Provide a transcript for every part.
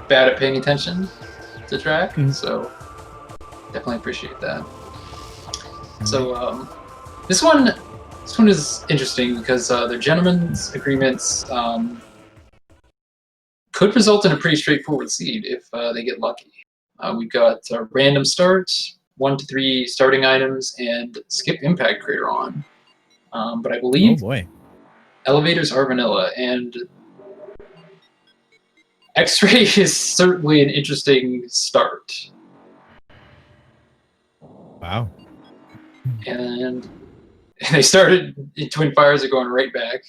bad at paying attention to track, so definitely appreciate that. So this one is interesting because their gentlemen's agreements could result in a pretty straightforward seed if they get lucky. We've got random start, 1 to 3 starting items, and skip impact crater on. But I believe elevators are vanilla, and X-ray is certainly an interesting start. Wow. And they started, Twin Fires are going right back,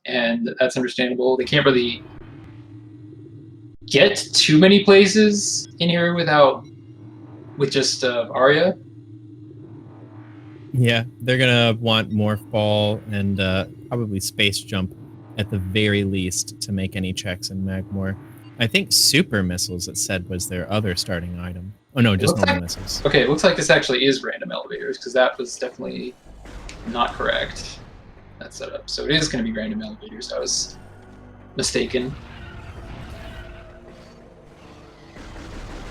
and that's understandable. They can't really get too many places in here with just Arya. Yeah, they're gonna want Morph Ball and probably Space Jump at the very least to make any checks in Magmor. I think Super Missiles, it said, was their other starting item. Oh no, just normal missiles. Okay, it looks like this actually is random elevators, because that was definitely not correct, that setup. So it is going to be random elevators. I was mistaken.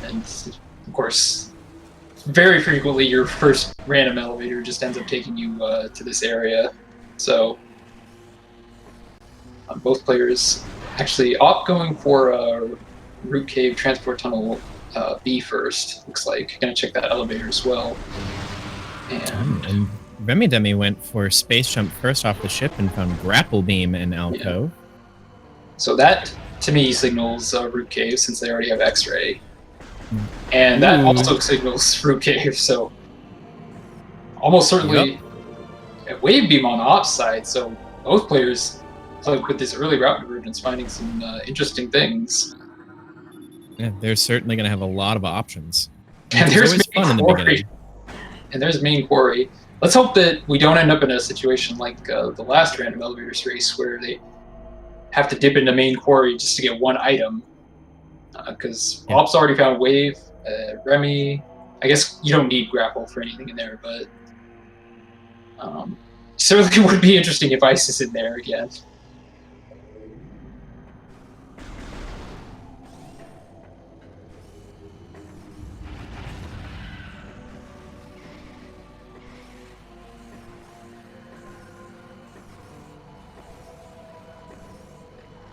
And of course, very frequently your first random elevator just ends up taking you to this area. So both players actually opt going for Root Cave Transport Tunnel B first, looks like. Gonna check that elevator as well. And remidemmi went for Space Jump first off the ship and found Grapple Beam in Alcove. Yeah. So that, to me, signals Root Cave, since they already have X-Ray. And that also signals Root Cave, so almost certainly a Wave Beam on the ops side, so both players with this early route divergence finding some interesting things. Yeah, they're certainly going to have a lot of options. And there's fun in the beginning. And there's main quarry. Let's hope that we don't end up in a situation like the last random elevators race where they have to dip into main quarry just to get one item. Because Ops already found Wave, Remy. I guess you don't need Grapple for anything in there, but certainly would be interesting if Ice is in there again.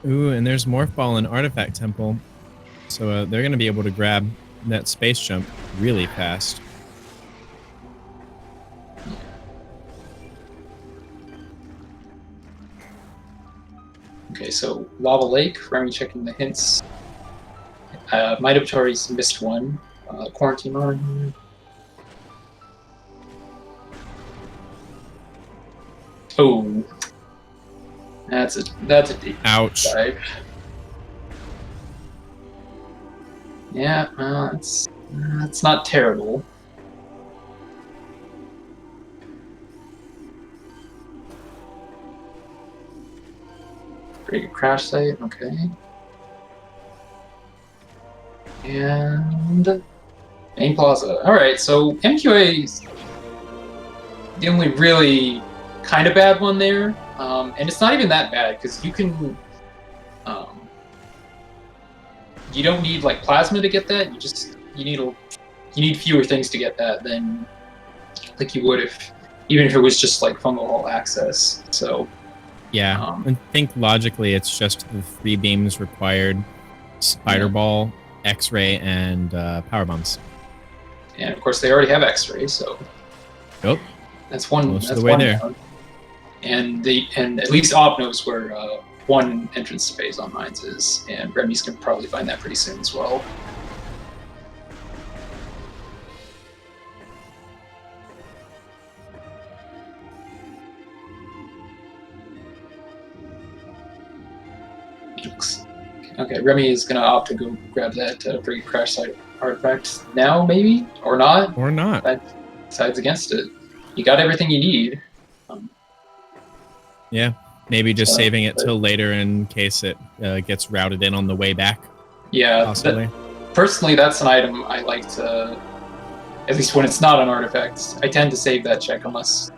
Ooh, and there's Morph Ball and Artifact Temple. So they're going to be able to grab that Space Jump really fast. Okay, so Lava Lake, Remy checking the hints. Might have already missed one. Quarantine on. Oh. That's a deep dive. Yeah, well, it's not terrible. Pretty good crash site, okay. And main plaza. Alright, so MQA is the only really kind of bad one there. And it's not even that bad, because you can... you don't need like plasma to get that. You need fewer things to get that than like you would even if it was just like fungal hall access. So yeah, I think logically it's just the 3 beams required: Spider Ball, X-ray, and Power Bombs. And of course they already have X-ray, so that's one. Most of the way there. Down. And at least Op knows where one entrance to phase on mines is, and Remy's can probably find that pretty soon as well. Okay, Remy is gonna opt to go grab that free crash site artifact now, maybe, or not. Or not. That decides against it. You got everything you need. Yeah, maybe just saving it till later in case it gets routed in on the way back. Yeah, possibly. Personally, that's an item I like to, at least when it's not an artifact, I tend to save that check unless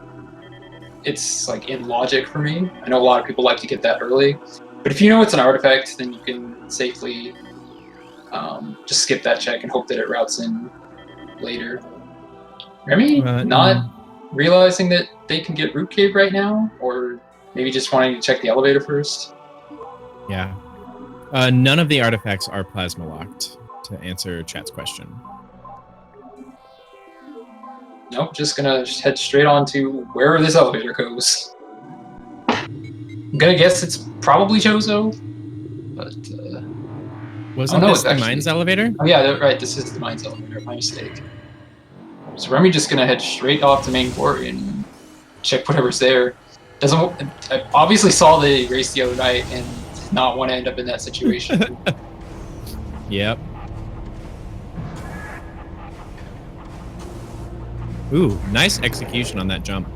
it's like in logic for me. I know a lot of people like to get that early, but if you know it's an artifact, then you can safely just skip that check and hope that it routes in later. Remy not no. realizing that they can get Root Cave right now, or maybe just wanting to check the elevator first. Yeah. None of the artifacts are plasma locked, to answer chat's question. Nope, just gonna head straight on to wherever this elevator goes. I'm gonna guess it's probably Chozo, but Wasn't this the mines elevator? Oh yeah, right. This is the mines elevator. My mistake. So Remy just gonna head straight off to main quarry and check whatever's there. I obviously saw the race the other night and did not want to end up in that situation. Yep. Ooh, nice execution on that jump.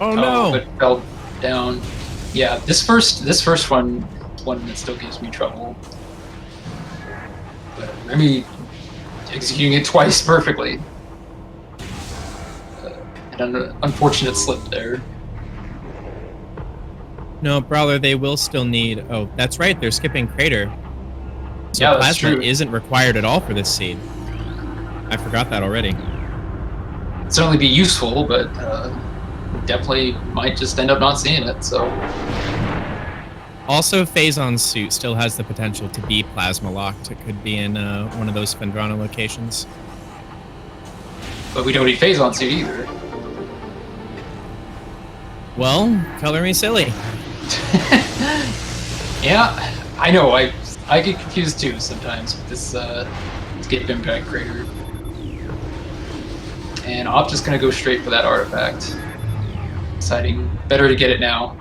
Oh no! It fell down. Yeah, this first one that still gives me trouble. But Remy executing it twice perfectly. And an unfortunate slip there. No, Brawler, they will still need... Oh, that's right, they're skipping Crater. So yeah, that's plasma true. isn't required at all for this seed. I forgot that already. It'd certainly be useful, but definitely might just end up not seeing it, so... Also, Phazon's suit still has the potential to be plasma locked. It could be in one of those Fendrana locations. But we don't need Phazon's suit either. Well, color me silly. Yeah, I know. I get confused too sometimes with this Escape Impact Crater. And I'm just gonna go straight for that artifact. Deciding better to get it now.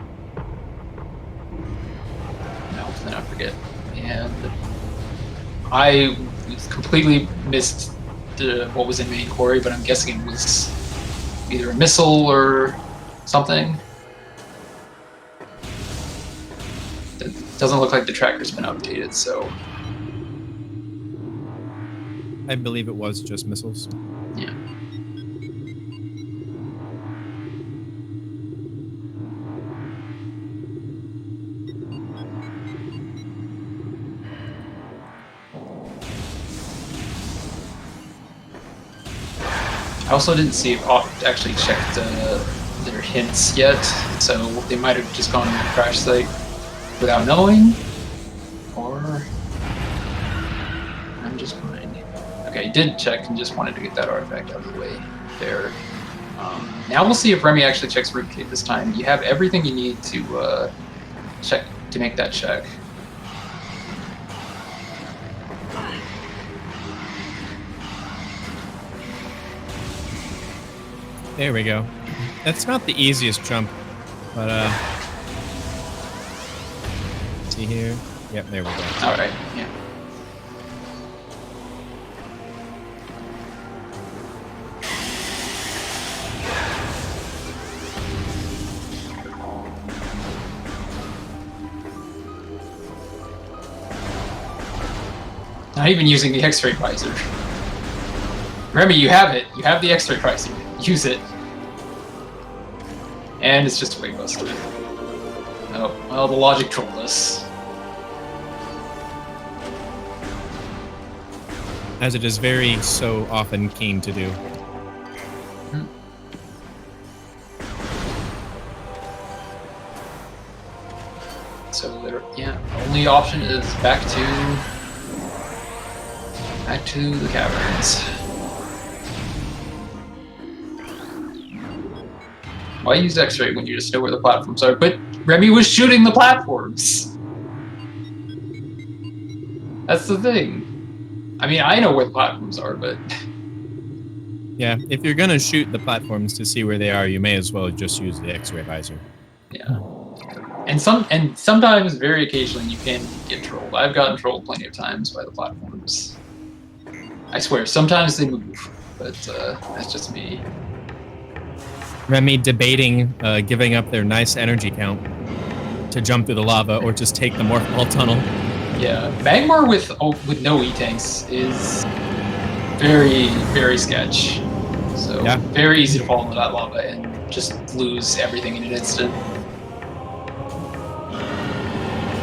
No, then I forget. And I completely missed what was in main quarry, but I'm guessing it was either a missile or something. It doesn't look like the tracker's been updated, so... I believe it was just missiles. Yeah. I also didn't see if Opt actually checked their hints yet, so they might have just gone to the crash site without knowing, or I'm just fine. Okay, did check and just wanted to get that artifact out of the way there. Now we'll see if Remy actually checks Root Cave this time. You have everything you need to check to make that check. There we go. That's not the easiest jump, but see here. Yep, there we go. All right, yeah. Not even using the X-ray visor. Remy, you have it. You have the X-ray visor. Use it. And it's just way busted. Oh, well, the logic trolled us. As it is very so often keen to do. So there, yeah, only option is back to the caverns. Why use X-ray when you just know where the platforms are? But Remy was shooting the platforms. That's the thing. I mean, I know where the platforms are, but yeah, if you're gonna shoot the platforms to see where they are, you may as well just use the X-ray visor. Yeah. And sometimes, very occasionally, you can get trolled. I've gotten trolled plenty of times by the platforms. I swear, sometimes they move, but that's just me. Remy debating giving up their nice energy count to jump through the lava or just take the Morph Ball tunnel. Yeah, Magmar with no E-tanks is very, very sketch. So yeah, very easy to fall into that lava and just lose everything in an instant.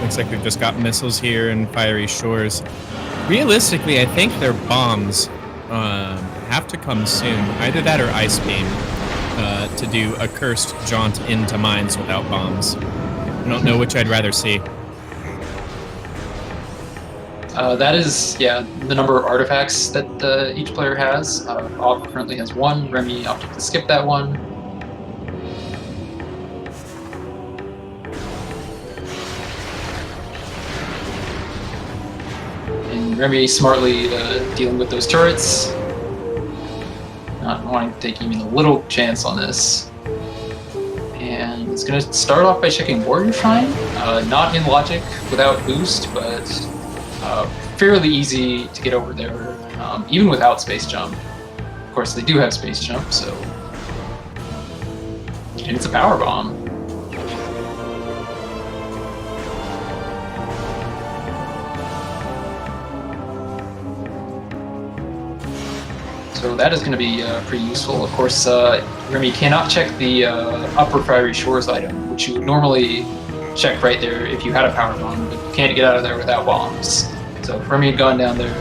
Looks like we've just got missiles here and fiery shores. Realistically, I think their bombs have to come soon. Either that or Ice Beam to do a cursed jaunt into mines without bombs. I don't know which I'd rather see. That is, yeah, the number of artifacts that each player has. Op currently has 1. Remy opted to skip that one. And Remy smartly dealing with those turrets. Not wanting to take even a little chance on this. And it's going to start off by checking Warrior Shrine. Not in logic without boost, but fairly easy to get over there, even without Space Jump. Of course, they do have Space Jump, so... And it's a Power Bomb. So that is going to be pretty useful. Of course, Remy cannot check the Upper Prairie Shores item, which you would normally check right there if you had a Power Bomb, but you can't get out of there without bombs. So if Remy had gone down there,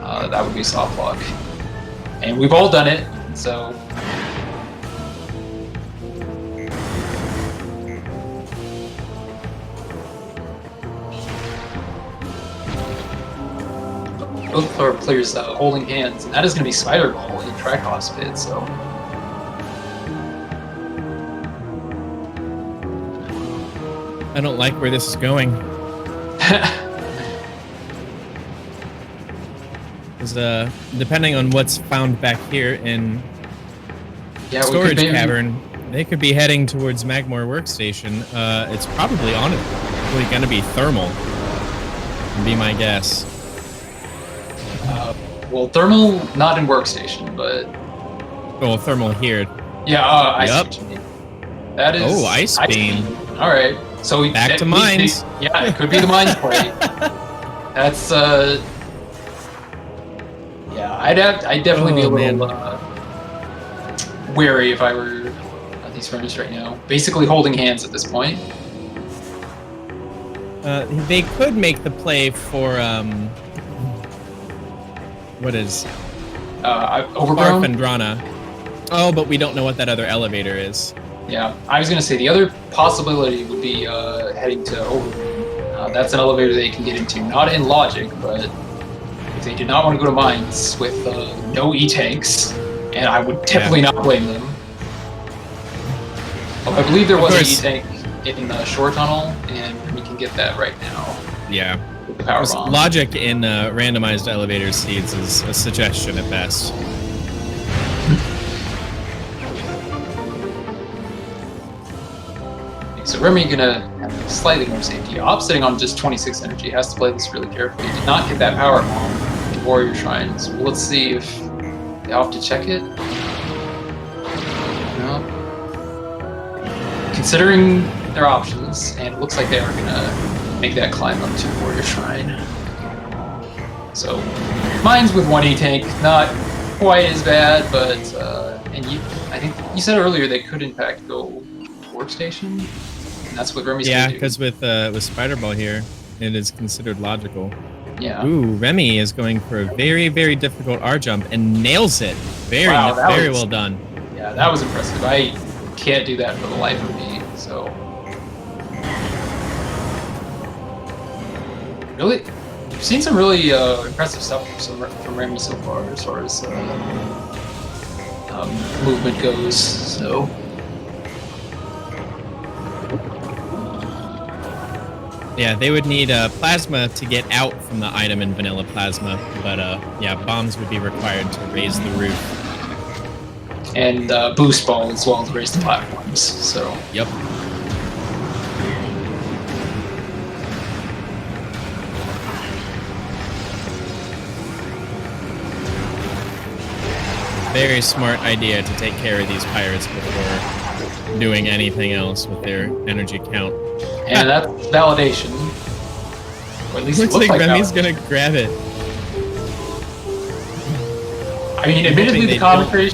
that would be soft block. And we've all done it, so... Both our players holding hands, and that is going to be Spider Ball in Tricost Pit, so... I don't like where this is going. Depending on what's found back here in Storage Cavern, they could be heading towards Magmore Workstation. It's probably going to be Thermal, would be my guess. Well, Thermal, not in Workstation, but... Oh, Thermal here. Yeah, Ice Beam. That is... Oh, Ice Beam. Alright, so... Back to mines. Yeah, it could be the mines play. That's, yeah, I'd definitely be a little wary if I were at these furnace right now. Basically holding hands at this point. They could make the play for what is Overgrown? Arphendrana. Oh, but we don't know what that other elevator is. Yeah, I was gonna say the other possibility would be heading to Overgrown. That's an elevator they can get into, not in logic, but if they did not want to go to mines with no E-tanks, and I would definitely not blame them. Oh, I believe there was an E-tank in the shore tunnel, and we can get that right now. Yeah. With the power bomb. Logic in randomized elevator seeds is a suggestion at best. So Remy gonna have slightly more safety. Op sitting on just 26 energy, has to play this really carefully. Did not get that power bomb in Warrior Shrines. Well, let's see if they opt to check it. No. Considering their options, and it looks like they are gonna make that climb up to Warrior Shrine. So, mines with 1 E-tank, not quite as bad, but and I think you said earlier they could in fact go Workstation. And that's what Remy's yeah, gonna do. because with Spider Ball here, it is considered logical. Yeah. Ooh, Remy is going for a very, very difficult R jump and nails it. Very well done. Yeah, that was impressive. I can't do that for the life of me. So really, we've seen some really impressive stuff from Remy so far as far as movement goes. So. Yeah, they would need plasma to get out from the item in vanilla plasma, but yeah, bombs would be required to raise the roof. And boost ball as well to raise the platforms. So. Yep. Very smart idea to take care of these pirates before doing anything else with their energy count. And that's validation. Or at least looks it looks like like Remy's gonna grab it. I mean, admittedly, the commentary is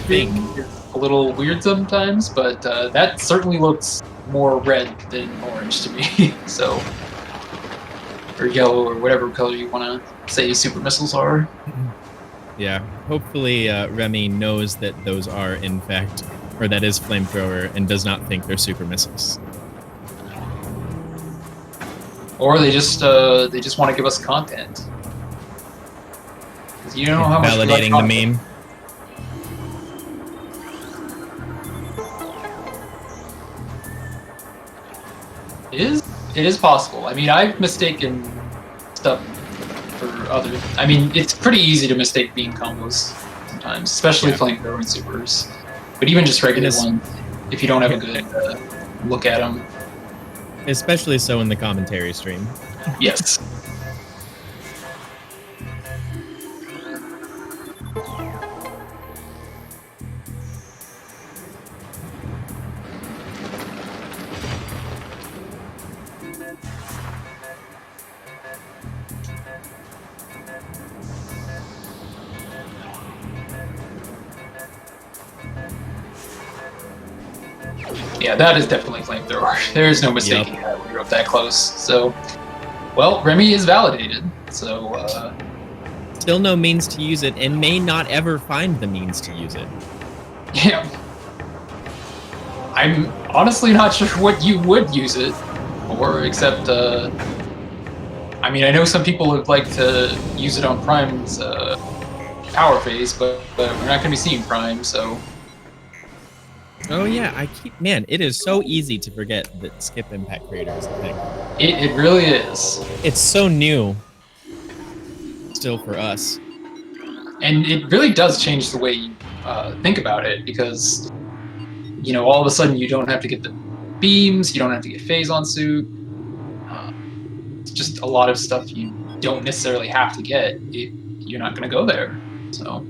a little weird sometimes, but that certainly looks more red than orange to me. So or yellow, or whatever color you want to say super missiles are. Yeah, hopefully Remy knows that those are, in fact, or that is flamethrower and does not think they're super missiles. Or they just want to give us content. 'Cause you know how much we like Validating the content. meme. It is possible. I mean, I've mistaken stuff for other. I mean, it's pretty easy to mistake beam combos sometimes, especially flamethrower and supers. But even just regular ones, if you don't have a good look at them. Especially so in the commentary stream. Yes. Yeah, that is definitely flamethrower. There is no mistaking that when you're up that close. So, well, Remy is validated. So, still no means to use it, and may not ever find the means to use it. Yeah. I'm honestly not sure what you would use it for, except, I mean, I know some people would like to use it on Prime's power phase, but we're not going to be seeing Prime, so... Oh yeah, man, it is so easy to forget that skip impact creator is a thing. It really is. It's so new still for us. And it really does change the way you think about it, because, you know, all of a sudden you don't have to get the beams, you don't have to get phase on suit. It's just a lot of stuff you don't necessarily have to get if you're not going to go there. So...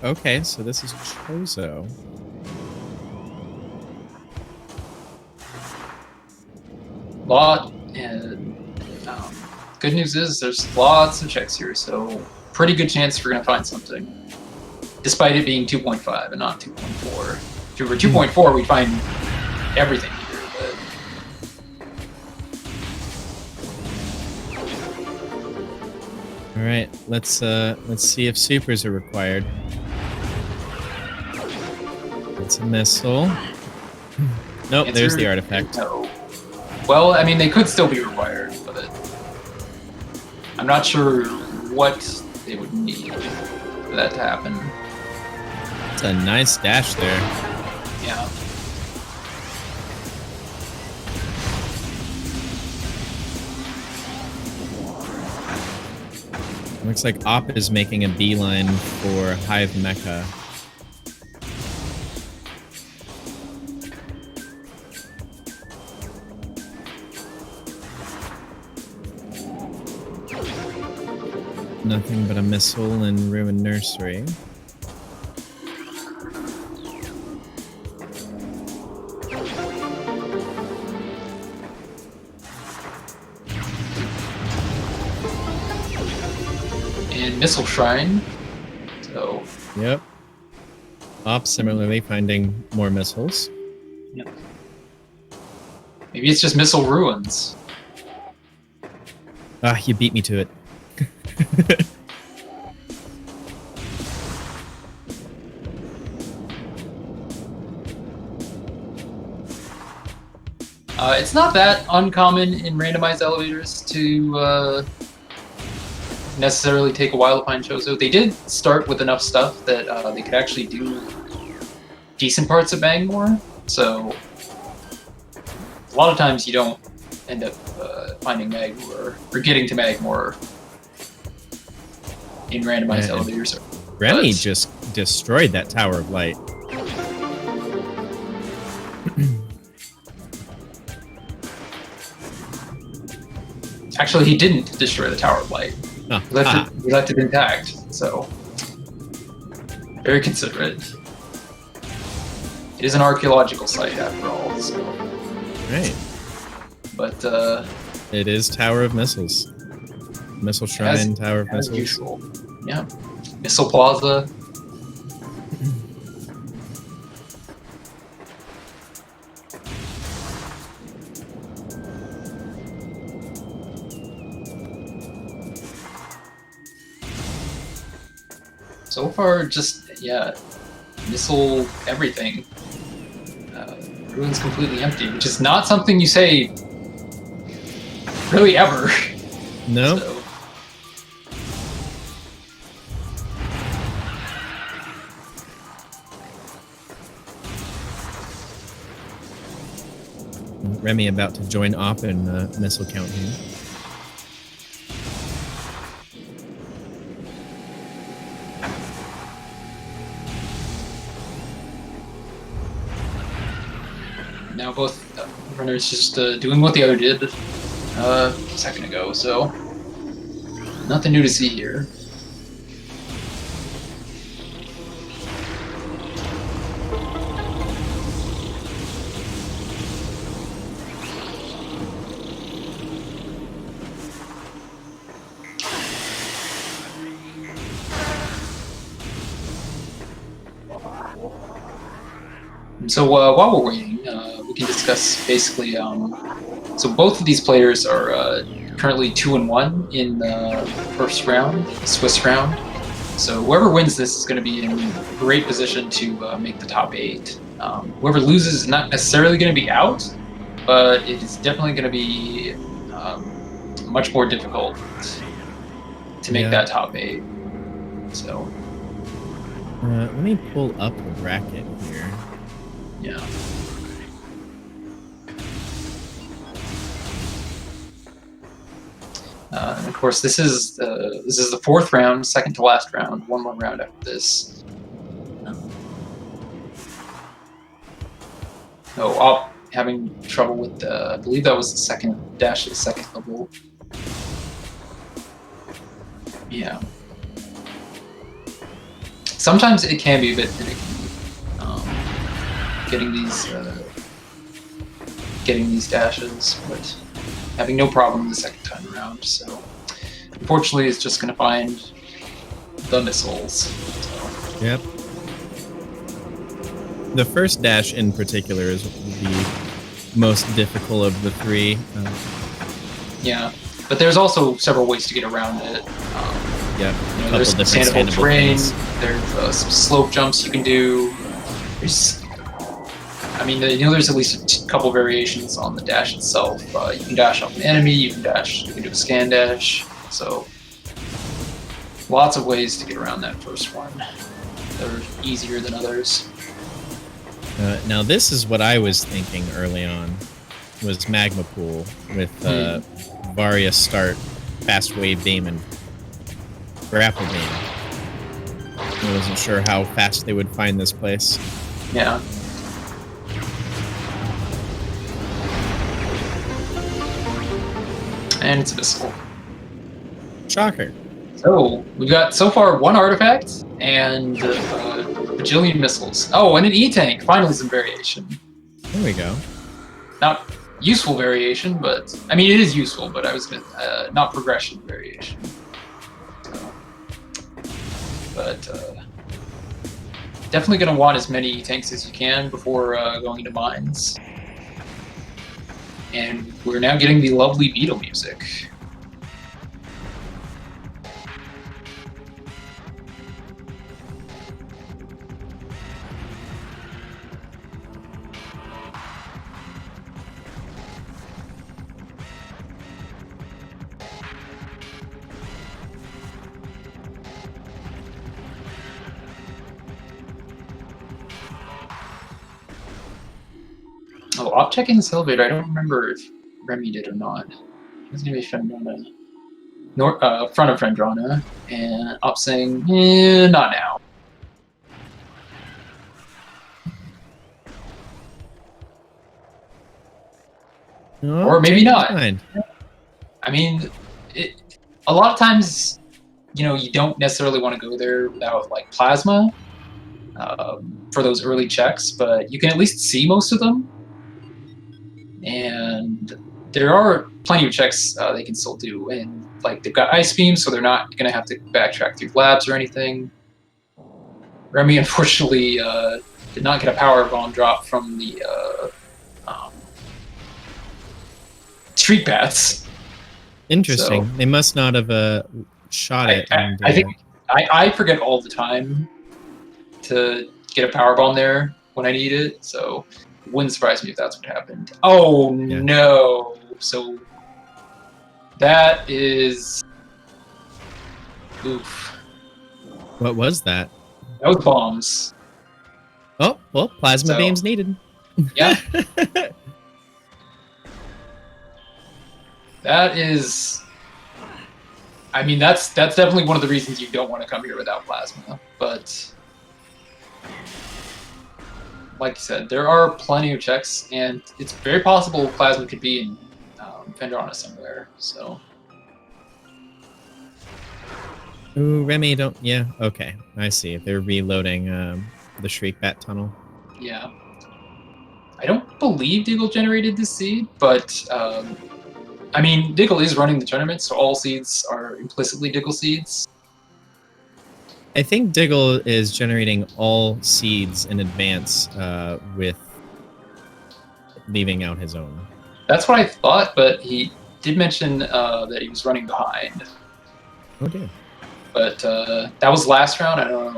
Okay, so this is Chozo. And good news is there's lots of checks here, so pretty good chance we're going to find something. Despite it being 2.5 and not 2.4. If it were 2.4, we'd find everything here, but... Alright, let's see if supers are required. It's a missile. Nope, there's the artifact. No. Well, I mean, they could still be required, but I'm not sure what they would need for that to happen. It's a nice dash there. Yeah. Looks like Op is making a beeline for Hive Mecha. Nothing but a missile and Ruined Nursery. And Missile Shrine. So... Yep. Op similarly finding more missiles. Yep. Maybe it's just Missile Ruins. Ah, you beat me to it. It's not that uncommon in randomized elevators to necessarily take a while to find Chozo. They did start with enough stuff that they could actually do decent parts of Magmore, so a lot of times you don't end up finding Magmore or getting to Magmore in randomized elevators. Remy just destroyed that Tower of Light. Actually, he didn't destroy the Tower of Light. Oh. He left it intact, so very considerate. It is an archaeological site after all, so... Right. But, it is Tower of Missiles. Missile Shrine, Tower of Missiles. Usual. Yeah. Missile Plaza. So far, just, yeah, missile everything. Ruin's completely empty, which is not something you say really ever. No. So. Remy about to join Op in missile count here. Now both runners just doing what the other did a second ago, so nothing new to see here. So while we're waiting, we can discuss basically. So both of these players are currently 2-1 in the first round, the Swiss round. So whoever wins this is going to be in a great position to make the top 8. Whoever loses is not necessarily going to be out, but it is definitely going to be much more difficult to make that top 8. So let me pull up the bracket here. Yeah. And of course, this is the 4th round, second to last round. One more round after this. Op having trouble with I believe that was the second dash at the second level. Yeah. Sometimes it can be a bit finicky. Getting these dashes, but having no problem the second time around. So unfortunately, it's just going to find the missiles. So. Yep. The first dash in particular is the most difficult of the 3. Yeah, but there's also several ways to get around it. Yeah, there's standable terrain. There's some slope jumps you can do. There's at least a couple variations on the dash itself. You can dash off an enemy. You can do a scan dash. So lots of ways to get around that first one. They're easier than others. Now this is what I was thinking early on, was Magma Pool with Varia start, Fast Wave Beam, and Grapple Beam. I wasn't sure how fast they would find this place. Yeah. And it's a missile. Shocker. So we've got so far 1 artifact and a bajillion missiles. Oh, and an E-tank. Finally, some variation. There we go. Not useful variation, but I mean it is useful. But I was gonna not progression variation. So, but definitely gonna want as many E-tanks as you can before going to mines. And we're now getting the lovely beetle music. Oh, Op checking this elevator. I don't remember if Remy did or not. It's gonna be Fendrana. Front of Fendrana, and Op saying, not now. No, or maybe not. Fine. I mean, a lot of times, you don't necessarily want to go there without like plasma for those early checks, but you can at least see most of them. And there are plenty of checks they can still do, and like they've got ice beams, so they're not going to have to backtrack through labs or anything. Remy unfortunately did not get a power bomb drop from the street bats. Interesting. So, they must not have shot it. I think I forget all the time to get a power bomb there when I need it, so it wouldn't surprise me if that's what happened. Oh Yeah. no! So that is oof. What was that? That was bombs. Oh, well, plasma So, beams needed. Yeah. That is. I mean, that's definitely one of the reasons you don't want to come here without plasma. But like you said, there are plenty of checks, and it's very possible plasma could be in Pendrana somewhere. So. Ooh, Remy, don't. Yeah, okay. I see. They're reloading the Shriek Bat tunnel. Yeah. I don't believe Diggle generated this seed, but I mean, Diggle is running the tournament, so all seeds are implicitly Diggle seeds. I think Diggle is generating all seeds in advance with leaving out his own. That's what I thought, but he did mention that he was running behind. Oh, dear. But that was last round. I don't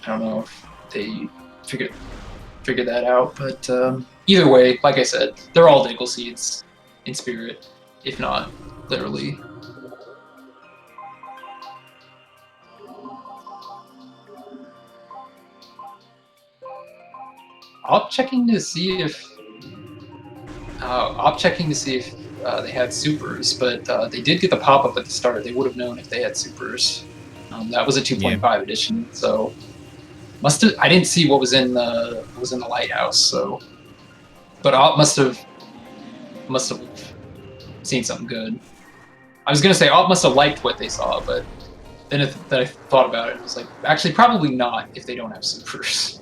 know if they figured that out. But either way, like I said, they're all Diggle seeds in spirit, if not literally. I'm checking to see if they had supers, but they did get the pop-up at the start. They would have known if they had supers. That was a 2.5 edition, so must have. I didn't see what was in the lighthouse, so but Op must have seen something good. I was gonna say Op must have liked what they saw, but then I thought about it, it was like actually probably not if they don't have supers.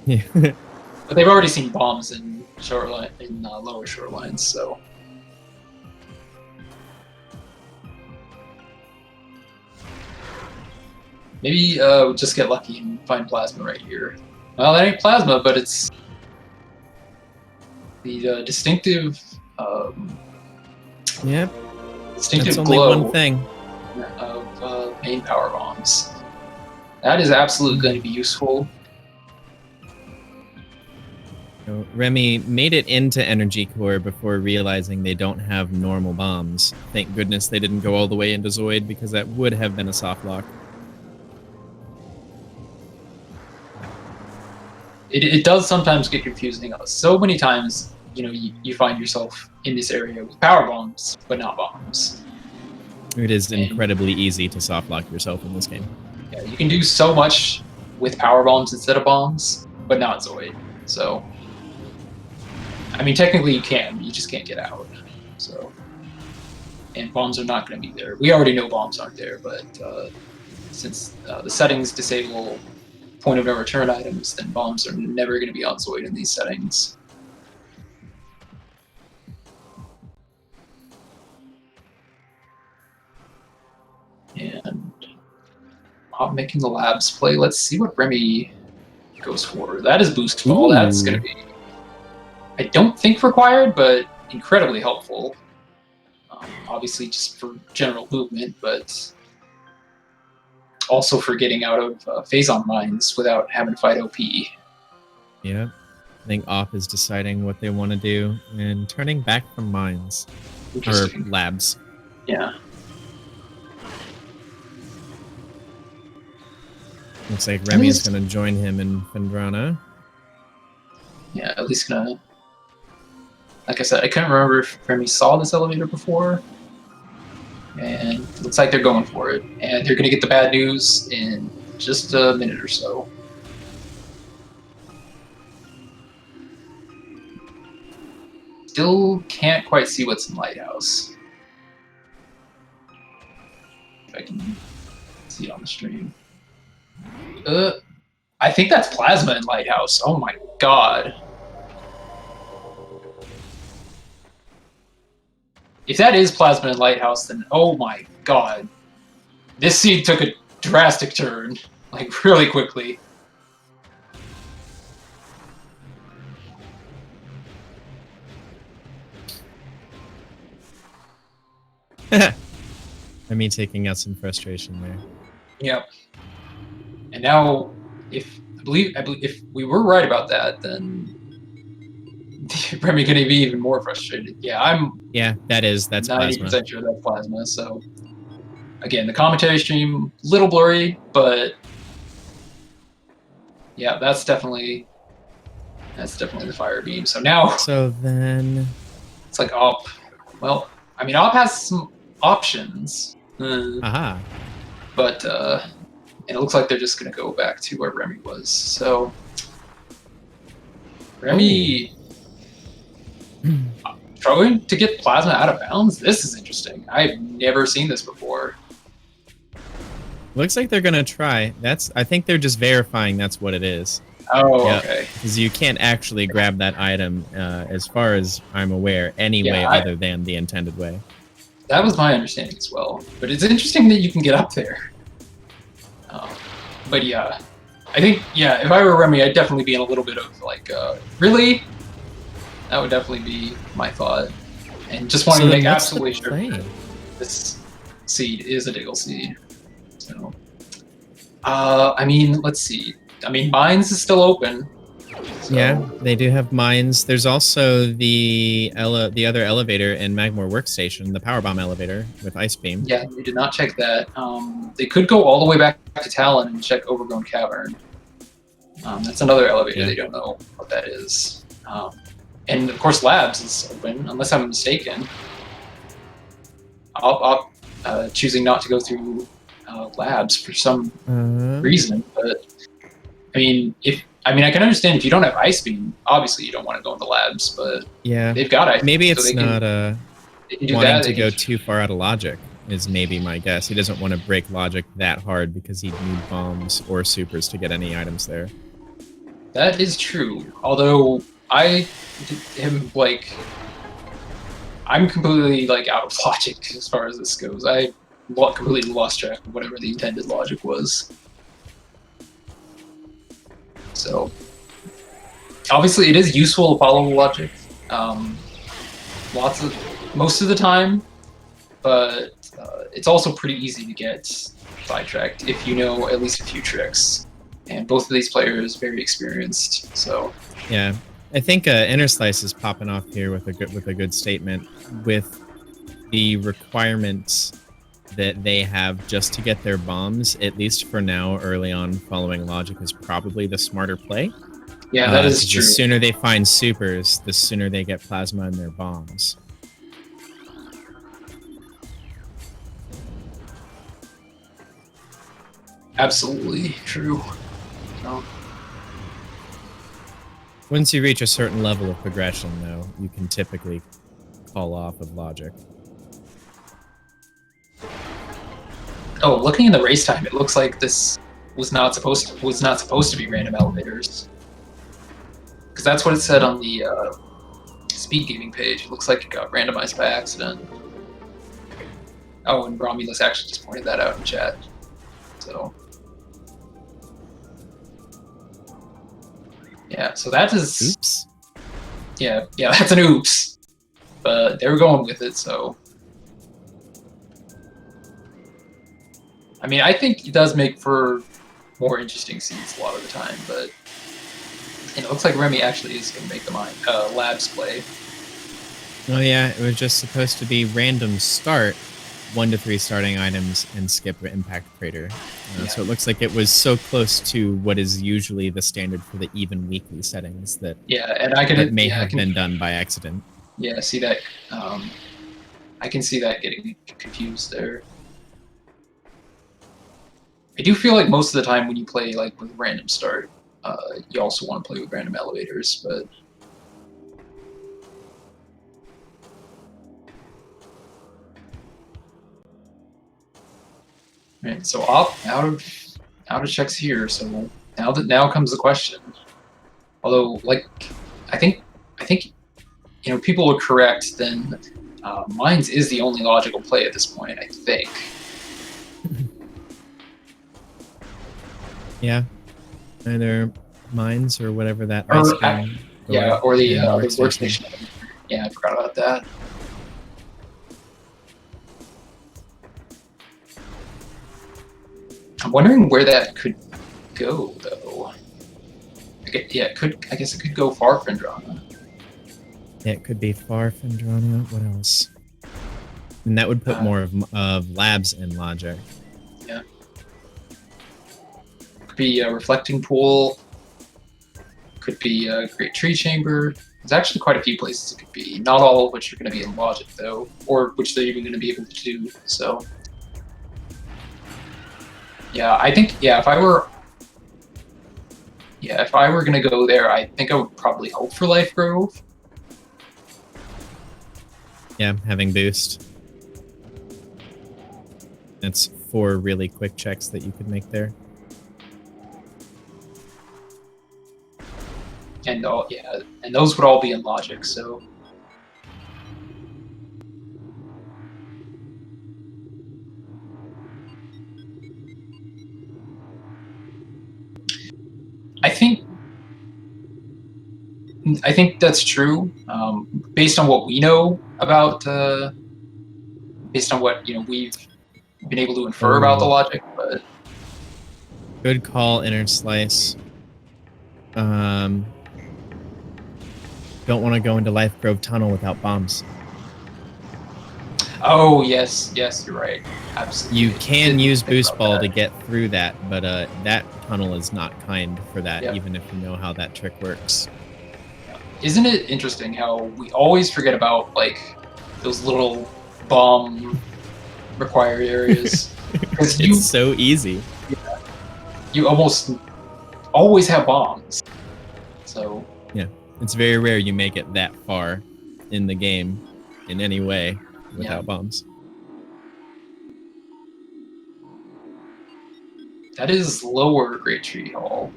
Yeah. But they've already seen bombs in shoreline in lower shorelines, so. Maybe we'll just get lucky and find plasma right here. Well, that ain't plasma, but it's the distinctive. Yep. Distinctive That's only glow one thing. of main power bombs. That is absolutely going to be useful. So Remy made it into Energy Core before realizing they don't have normal bombs. Thank goodness they didn't go all the way into Zoid, because that would have been a soft lock. It does sometimes get confusing. So many times, you find yourself in this area with power bombs, but not bombs. It is incredibly easy to soft lock yourself in this game. Yeah, you can do so much with power bombs instead of bombs, but not Zoid. So, I mean, technically you can, you just can't get out. So, and bombs are not going to be there. We already know bombs aren't there, but since the settings disable point of no return items, then bombs are never going to be on Zoid in these settings. And I'm making the labs play. Let's see what Remy goes for. That is boost fall. That's going to be, I don't think required, but incredibly helpful. Obviously just for general movement, but also for getting out of phazon mines without having to fight OP. Yeah. I think Op is deciding what they want to do and turning back from mines. Or labs. Yeah. Looks like Remy is going to join him in Pendrana. Yeah, at least gonna. Like I said, I couldn't remember if Remy saw this elevator before. And it looks like they're going for it. And they're gonna get the bad news in just a minute or so. Still can't quite see what's in Lighthouse. If I can see it on the stream. I think that's plasma in Lighthouse. Oh my god. If that is plasma in Lighthouse, then oh my god. This seed took a drastic turn, like really quickly. Me taking out some frustration there. Yep. And now, if I believe if we were right about that, then Remy going to be even more frustrated. Yeah, I'm. Yeah, that's 90% plasma. sure that's plasma. So again, the commentary stream little blurry, but yeah, that's definitely the fire beam. So now, So then, it's like op. Well, I mean, op has some options, aha. but and it looks like they're just going to go back to where Remy was. So Remy trying to get plasma out of bounds. This is interesting. I've never seen this before. Looks like they're gonna try. I think they're just verifying that's what it is. Oh, Yep. okay. Because you can't actually grab that item, as far as I'm aware, any way other than the intended way. That was my understanding as well. But it's interesting that you can get up there. But yeah, I think, yeah, if I were Remy, I'd definitely be in a little bit of like, really? That would definitely be my thought. And just wanting to make absolutely sure that this seed is a Diggle seed. So, I mean, let's see. I mean, Mines is still open. So. Yeah, they do have mines. There's also the other elevator in Magmore Workstation, the power bomb elevator with Ice Beam. Yeah, we did not check that. They could go all the way back to Talon and check Overgrown Cavern. That's another elevator. They don't know what that is. And of course, Labs is open, unless I'm mistaken. I'll choosing not to go through Labs for some reason, but I mean, I can understand if you don't have Ice Beam, obviously you don't want to go into Labs, but yeah, they've got Ice Beam. Maybe it's so not wanting to go too far out of logic is maybe my guess. He doesn't want to break logic that hard because he'd need bombs or supers to get any items there. That is true. Although I'm completely like out of logic as far as this goes. I completely lost track of whatever the intended logic was. So obviously it is useful to follow logic, most of the time, but it's also pretty easy to get sidetracked if you know at least a few tricks. And both of these players very experienced, so yeah. I think Innerslice is popping off here with a good statement with the requirements that they have just to get their bombs. At least for now, early on, following logic is probably the smarter play. Yeah, that is true. The sooner they find supers, the sooner they get plasma in their bombs. Absolutely true. So. Once you reach a certain level of progression, though, you can typically fall off of logic. Oh, looking at the race time, it looks like this was not supposed to be random elevators, because that's what it said on the SpeedGaming page. It looks like it got randomized by accident. Oh, and Romulus actually just pointed that out in chat. So. Yeah, so that is... Oops. Yeah, that's an oops. But they were going with it, so... I mean, I think it does make for more interesting scenes a lot of the time, but... And it looks like Remy actually is going to make the Labs play. Oh yeah, it was just supposed to be random start, 1 to 3 starting items, and skip Impact Crater. So it looks like it was so close to what is usually the standard for the even weekly settings that that may have been done by accident. Yeah, see that. I can see that getting confused there. I do feel like most of the time when you play like with random start, you also want to play with random elevators, but. Right, so out of checks here. So now comes the question. Although, like, I think people are correct. Then Mines is the only logical play at this point. I think. Yeah, either Mines or whatever that. Or the workstation. Yeah, I forgot about that. I'm wondering where that could go, though. Yeah, it could. I guess it could go far Fendrana. Yeah, it could be far Fendrana. What else? And that would put more of labs in logic. Yeah. Could be a reflecting pool. Could be a great tree chamber. There's actually quite a few places it could be. Not all of which are going to be in logic, though, or which they're even going to be able to do. So, yeah, I think if I were going to go there, I think I would probably hope for Life Grove. Yeah, having boost. That's 4 really quick checks that you could make there. And and those would all be in logic, so. I think that's true. Based on what we know about, based on what we've been able to infer about the logic, but good call, Inner Slice. Don't want to go into Life Grove Tunnel without bombs. Oh yes, you're right. Absolutely. You can use Boost Ball to get through that, but that tunnel is not kind for that, even if you know how that trick works. Isn't it interesting how we always forget about like those little bomb required areas? It's so easy. Yeah, you almost always have bombs. So yeah, it's very rare you make it that far in the game in any way without bombs. That is lower Great Tree Hall.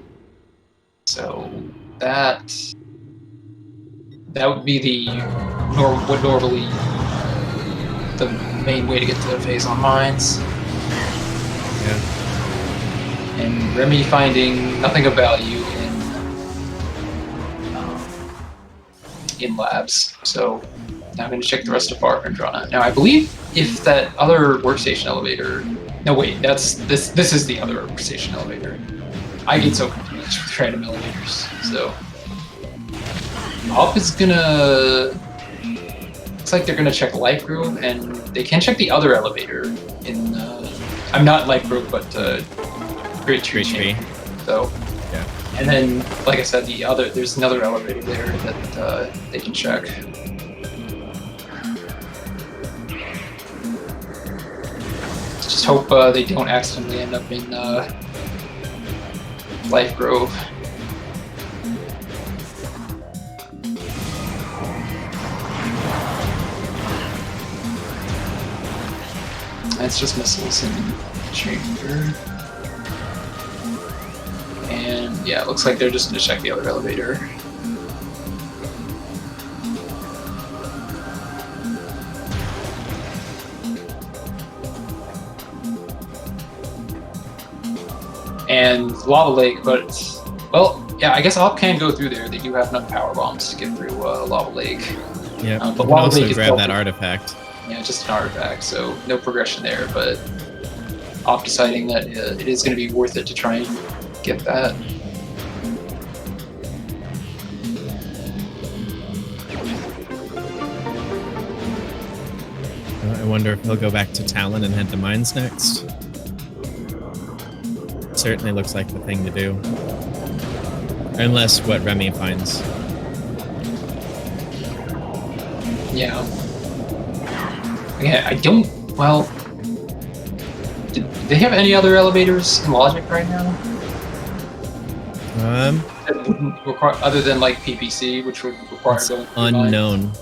So that would be what normally the main way to get to the phase on mines. Yeah. And Remy finding nothing of value in labs. So now I'm going to check the rest of Far Fendrana. Now I believe if that other workstation elevator. No wait, this is the other workstation elevator. I get so confused with random elevators. So Op is gonna. Looks like they're gonna check Life Grove, and they can check the other elevator in. I'm not Life Grove, but Great Tree. So yeah. And then, like I said, there's another elevator there that they can check. Just hope they don't accidentally end up in Life Grove. It's just missiles in chamber. And yeah, it looks like they're just going to check the other elevator. And Lava Lake, but, well, yeah, I guess Op can go through there. They do have enough power bombs to get through Lava Lake. Yeah, but you can Lava also Lake grab that artifact. Yeah, just an artifact, so no progression there, but Op deciding that it is going to be worth it to try and get that. I wonder if he'll go back to Talon and head to Mines next. Certainly looks like the thing to do. Unless what Remy finds. Yeah. Yeah, I don't... Well... Do they have any other elevators in Logic right now? That wouldn't require... Other than, like, PPC, which would require going through unknown. Mines.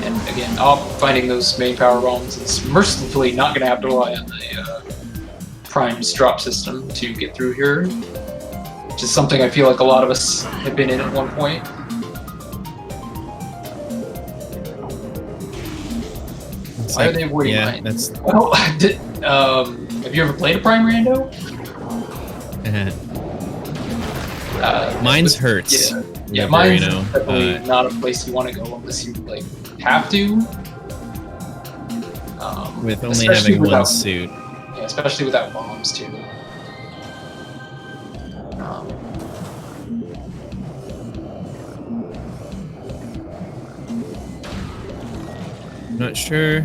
And again, finding those main power bombs is mercifully not going to have to rely on the Prime's drop system to get through here. Which is something I feel like a lot of us have been in at one point. Why are they avoiding mines? Well, have you ever played a Prime Rando? Mines hurts. Yeah, mines is definitely not a place you want to go unless you like have to. With only having one suit. Yeah, especially without bombs, too. I'm not sure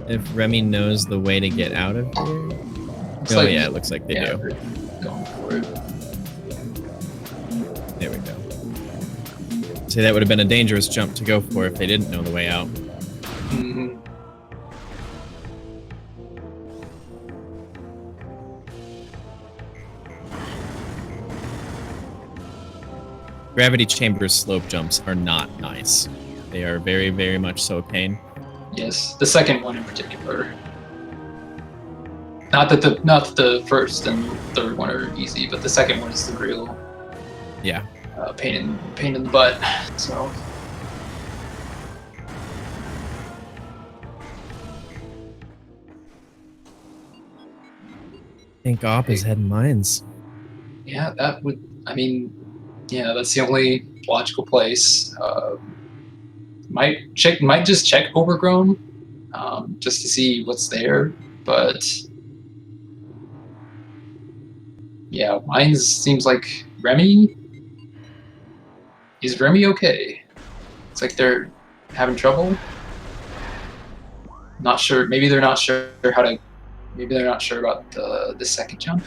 if Remy knows the way to get out of here. Oh, yeah, it looks like they do. They're going for it. There we go. See, that would have been a dangerous jump to go for if they didn't know the way out. Mm-hmm. Gravity Chamber's slope jumps are not nice. They are very, very much so a pain. Yes, the second one in particular. Not that the first and third one are easy, but the second one is the real pain in the butt. So I think Op is heading mines. yeah, that would. I mean, yeah, that's the only logical place. Might just check Overgrown, just to see what's there, but yeah, mine seems like Remy. Is Remy okay? It's like they're having trouble. Not sure. Maybe they're not sure how to. Maybe they're not sure about the second jump.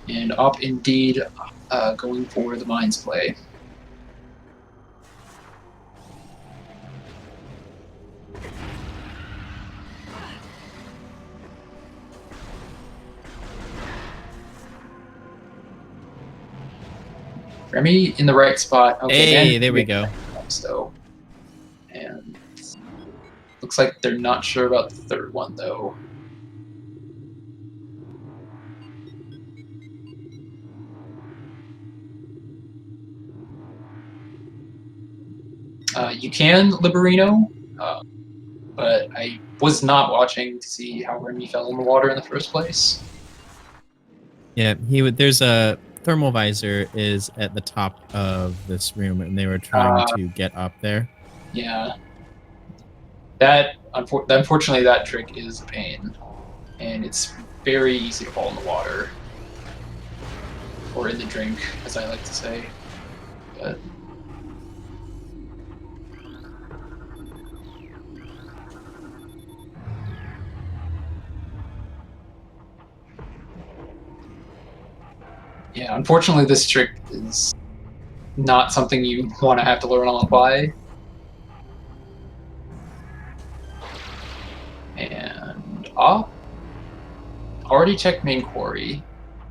And Op indeed going for the mines play. Remy in the right spot. Okay, hey, there we go. So, and looks like they're not sure about the third one though. You can Liberino, but I was not watching to see how Remy fell in the water in the first place. Yeah, there's a thermal visor is at the top of this room, and they were trying to get up there. Yeah. Unfortunately, that trick is a pain, and it's very easy to fall in the water. Or in the drink, as I like to say. But yeah, unfortunately, this trick is not something you want to have to learn on the fly. And Op already checked main quarry,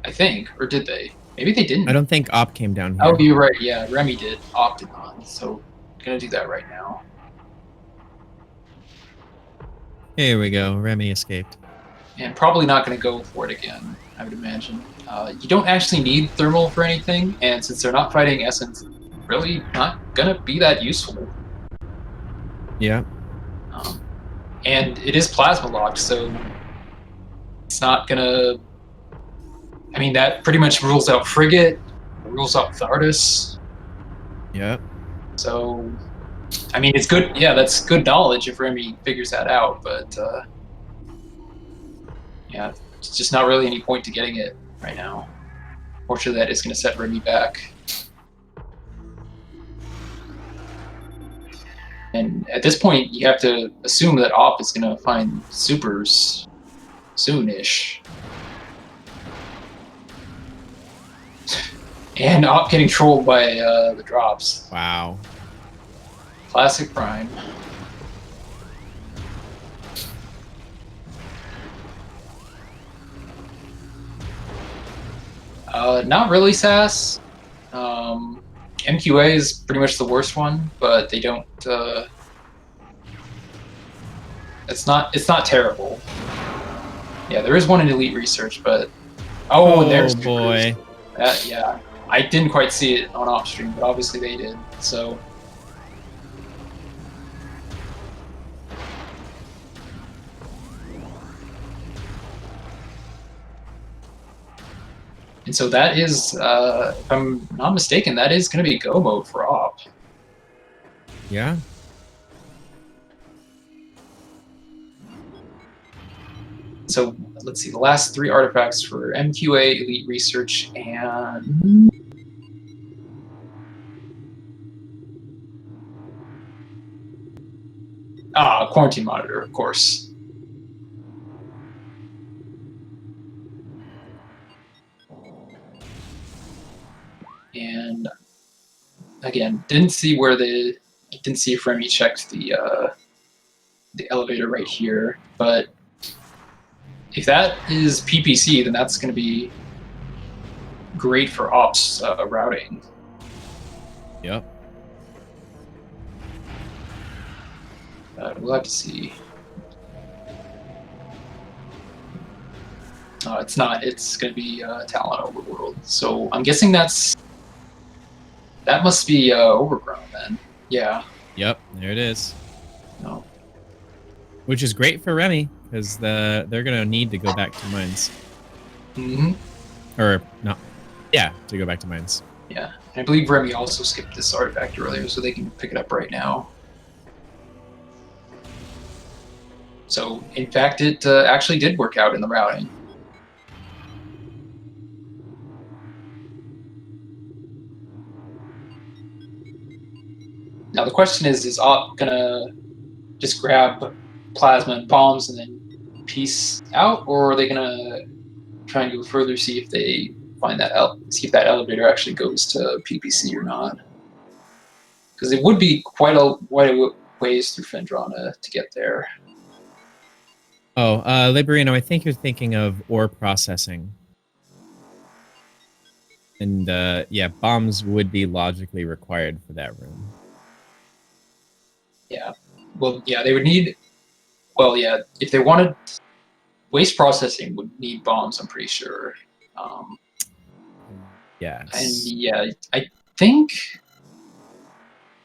I think, or did they? Maybe they didn't. I don't think Op came down here. Oh, you're right. Yeah, Remy did. Op did not. So, gonna do that right now. Here we go. Remy escaped. And probably not going to go for it again, I would imagine. You don't actually need thermal for anything, and since they're not fighting essence, really not going to be that useful. Yeah. And it is plasma locked, so it's not going to... I mean, that pretty much rules out Frigate, rules out Thardus. Yeah. So, I mean, it's good. Yeah, that's good knowledge if Remy figures that out, but yeah, it's just not really any point to getting it right now. Fortunately, that is going to set Remy back. And at this point, you have to assume that Op is going to find supers soon-ish. And Op getting trolled by the drops. Wow. Classic Prime. Not really SAS. MQA is pretty much the worst one, but they don't. It's not terrible. Yeah, there is one in Elite Research, but and there's boy. Yeah, I didn't quite see it on off stream, but obviously they did. So And so that is, if I'm not mistaken, that is going to be go mode for op. Yeah. So let's see, the last 3 artifacts for MQA, Elite Research, and Quarantine Monitor, of course. And again, didn't see if Remy checked the elevator right here, but if that is PPC, then that's going to be great for ops routing. Yep. We'll have to see. It's not. It's going to be Talon Overworld. So I'm guessing that must be Overgrown then. Yeah. Yep. There it is. No. Which is great for Remy because they're gonna need to go back to mines. Mm-hmm. Or not. Yeah, to go back to mines. Yeah. And I believe Remy also skipped this artifact earlier, so they can pick it up right now. So, in fact, it actually did work out in the routing. Now the question is Op gonna just grab plasma and bombs and then peace out, or are they gonna try and go further, see if they find that see if that elevator actually goes to PPC or not? Because it would be quite a ways through Fendrana to get there. Oh, Liberino, I think you're thinking of ore processing. And yeah, bombs would be logically required for that room. Yeah. Well, yeah, they would need. Well, yeah, if they wanted waste processing, would need bombs. I'm pretty sure. Yes. And yeah, I think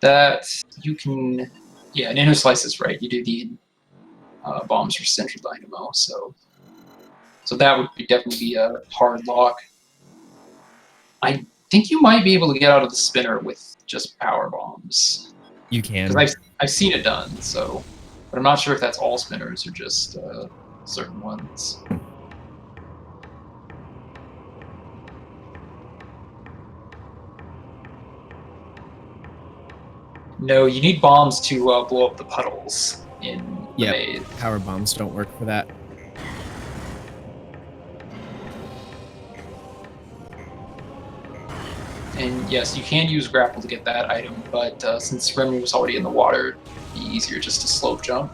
that you can. Yeah, NanoSlice is right. You do need bombs for Central Dynamo, so that would definitely be a hard lock. I think you might be able to get out of the spinner with just power bombs. You can. Because I've seen it done, so, but I'm not sure if that's all spinners or just certain ones. No, you need bombs to blow up the puddles in the maze. Power bombs don't work for that. And yes, you can use grapple to get that item, but since Remy was already in the water, it'd be easier just to slope jump.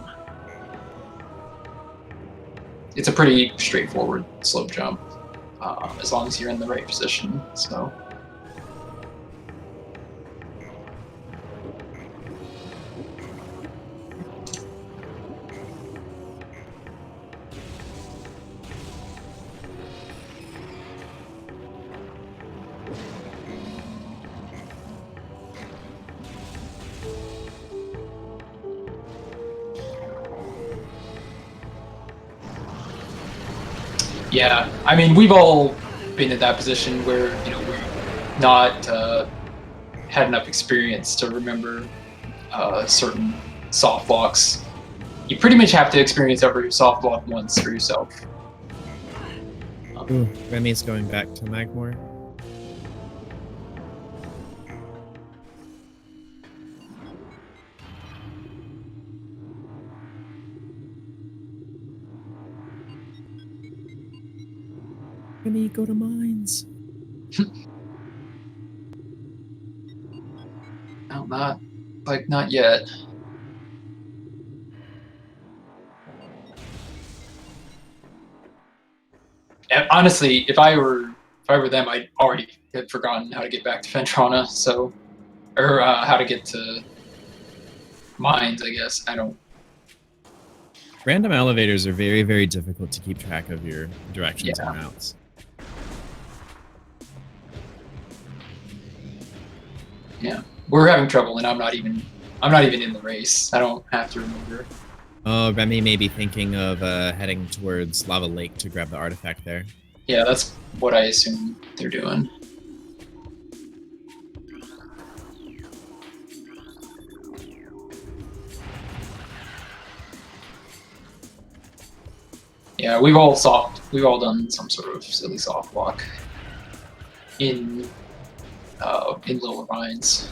It's a pretty straightforward slope jump, as long as you're in the right position. So. Yeah, I mean, we've all been in that position where, you know, we're not had enough experience to remember certain soft blocks. You pretty much have to experience every soft block once for yourself. Ooh, Remy's going back to Magmore. Remy, go to mines. No, not yet. And honestly, if I were them, I'd already had forgotten how to get back to Fentrana, so, or how to get to mines. I guess I don't. Random elevators are very, very difficult to keep track of your directions and routes. Yeah, we're having trouble, and I'm not even in the race. I don't have to remember. Oh, Remy may be thinking of heading towards Lava Lake to grab the artifact there. Yeah, that's what I assume they're doing. Yeah, we've all done some sort of silly soft block in lower mines.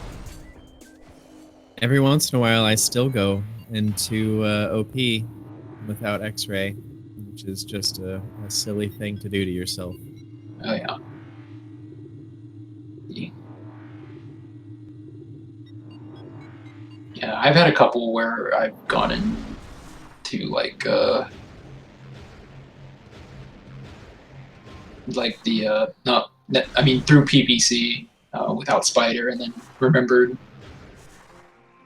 Every once in a while, I still go into OP without X-ray, which is just a silly thing to do to yourself. Oh yeah. Yeah, I've had a couple where I've gone into like the not I mean through PPC without spider, and then remembered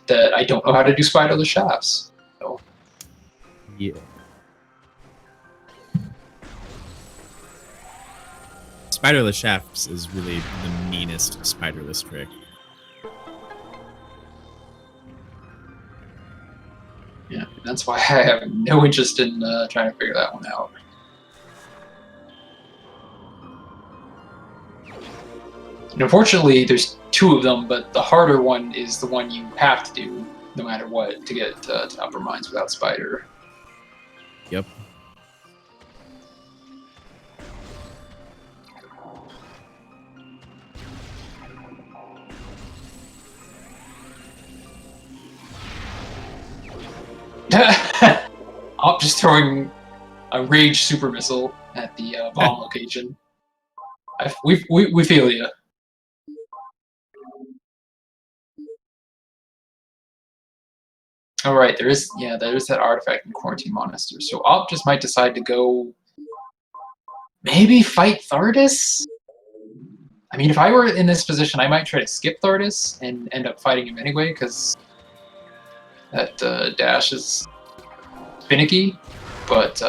that I don't know how to do spiderless shafts. So. Yeah. Spiderless shafts is really the meanest spiderless trick. Yeah, that's why I have no interest in trying to figure that one out. And unfortunately, there's two of them, but the harder one is the one you have to do no matter what to get to upper mines without spider. Yep. I'm just throwing a rage super missile at the bomb location. We feel you. All right, there is that artifact in Quarantine Monastery. So Op just might decide to go, maybe fight Thardus. I mean, if I were in this position, I might try to skip Thardus and end up fighting him anyway, because that dash is finicky. But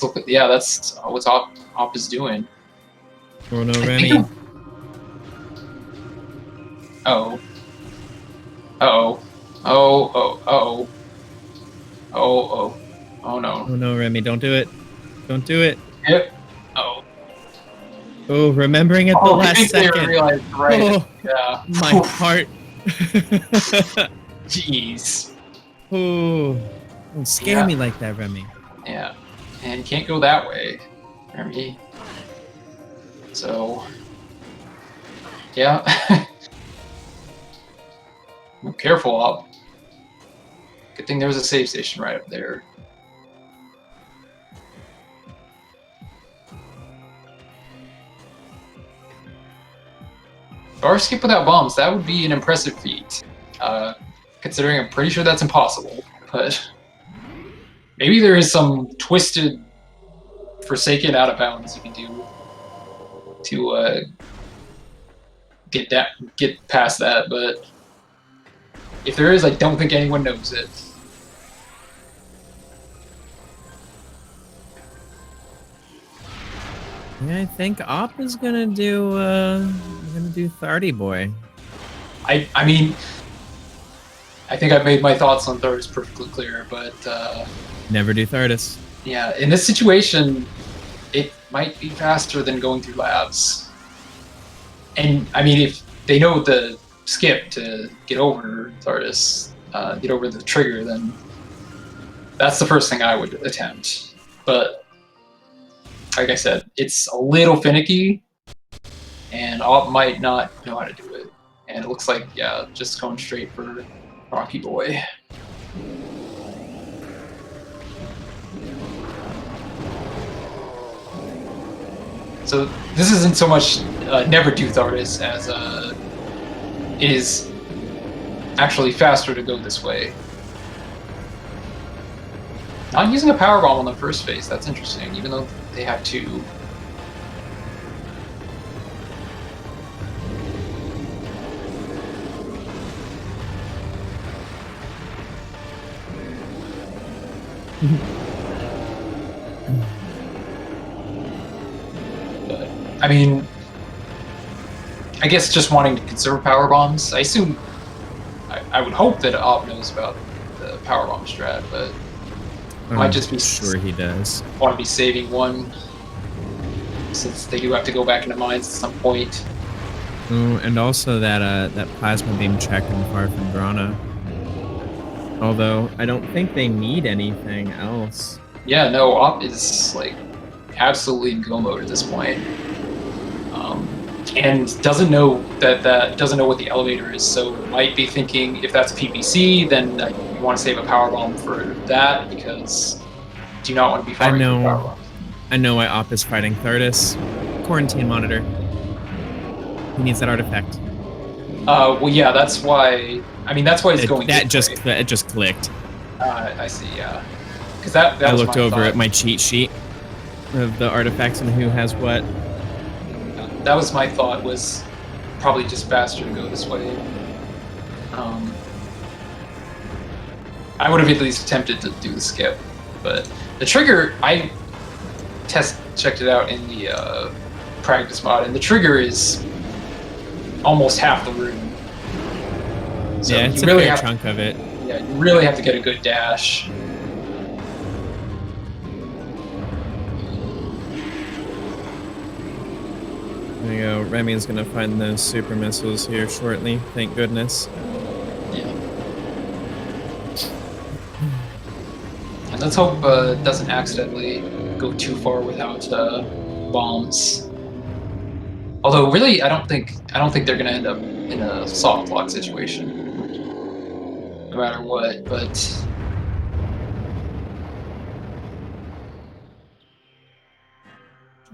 look at, yeah, that's what Op is doing. Oh no, Remy. Oh. Uh-oh. Oh no. Oh no, Remy, don't do it. Don't do it. Yep. Oh. Oh, remembering at the last second. Realized, right. Oh, yeah. My heart. Jeez. Oh, don't scare me like that, Remy. Yeah. And you can't go that way, Remy. So, yeah. Careful, Op. Good thing there was a save station right up there. Bar skip without bombs, that would be an impressive feat. Considering I'm pretty sure that's impossible, but maybe there is some twisted Forsaken out of bounds you can do to get past that, but if there is, I don't think anyone knows it. Yeah, I think Op is gonna do Thardy Boy. I mean, I think I've made my thoughts on Thardus perfectly clear, but never do Thardus. Yeah, in this situation, it might be faster than going through labs. And I mean, if they know the skip to get over Thardus, get over the trigger, then that's the first thing I would attempt. But like I said, it's a little finicky, and Op might not know how to do it. And it looks like, yeah, just going straight for Rocky Boy. So this isn't so much never do Thardus as it is actually faster to go this way. Not using a power bomb on the first phase, that's interesting, even though they have two. But, I mean, I guess just wanting to conserve power bombs. I assume, I would hope that Op knows about the power bomb strat, but might just be sure he does. Want to be saving one. since they do have to go back into mines at some point. Oh, and also that plasma beam check in Far from Grana. Although I don't think they need anything else. Yeah, no, Op is like absolutely in go mode at this point, and doesn't know doesn't know what the elevator is. So might be thinking if that's PPC, then you want to save a power bomb for that because do you not want to be farming for power bombs. I know why Op is fighting Thardus. Quarantine monitor. He needs that artifact. Well, yeah, that's why. I mean, that's why he's going. That just clicked. I see. Yeah, because that I was looked my over thought. at my cheat sheet of the artifacts and who has what. That was my thought. Was probably just faster to go this way. I would have at least attempted to do the skip, but the trigger I checked it out in the practice mod, and the trigger is almost half the room. So yeah, it's you really a fair have chunk of it. Yeah, you really have to get a good dash. There you go. Remy's gonna find those super missiles here shortly. Thank goodness. Yeah. And let's hope it doesn't accidentally go too far without bombs. Although, really, I don't think they're gonna end up in a soft lock situation, no matter what.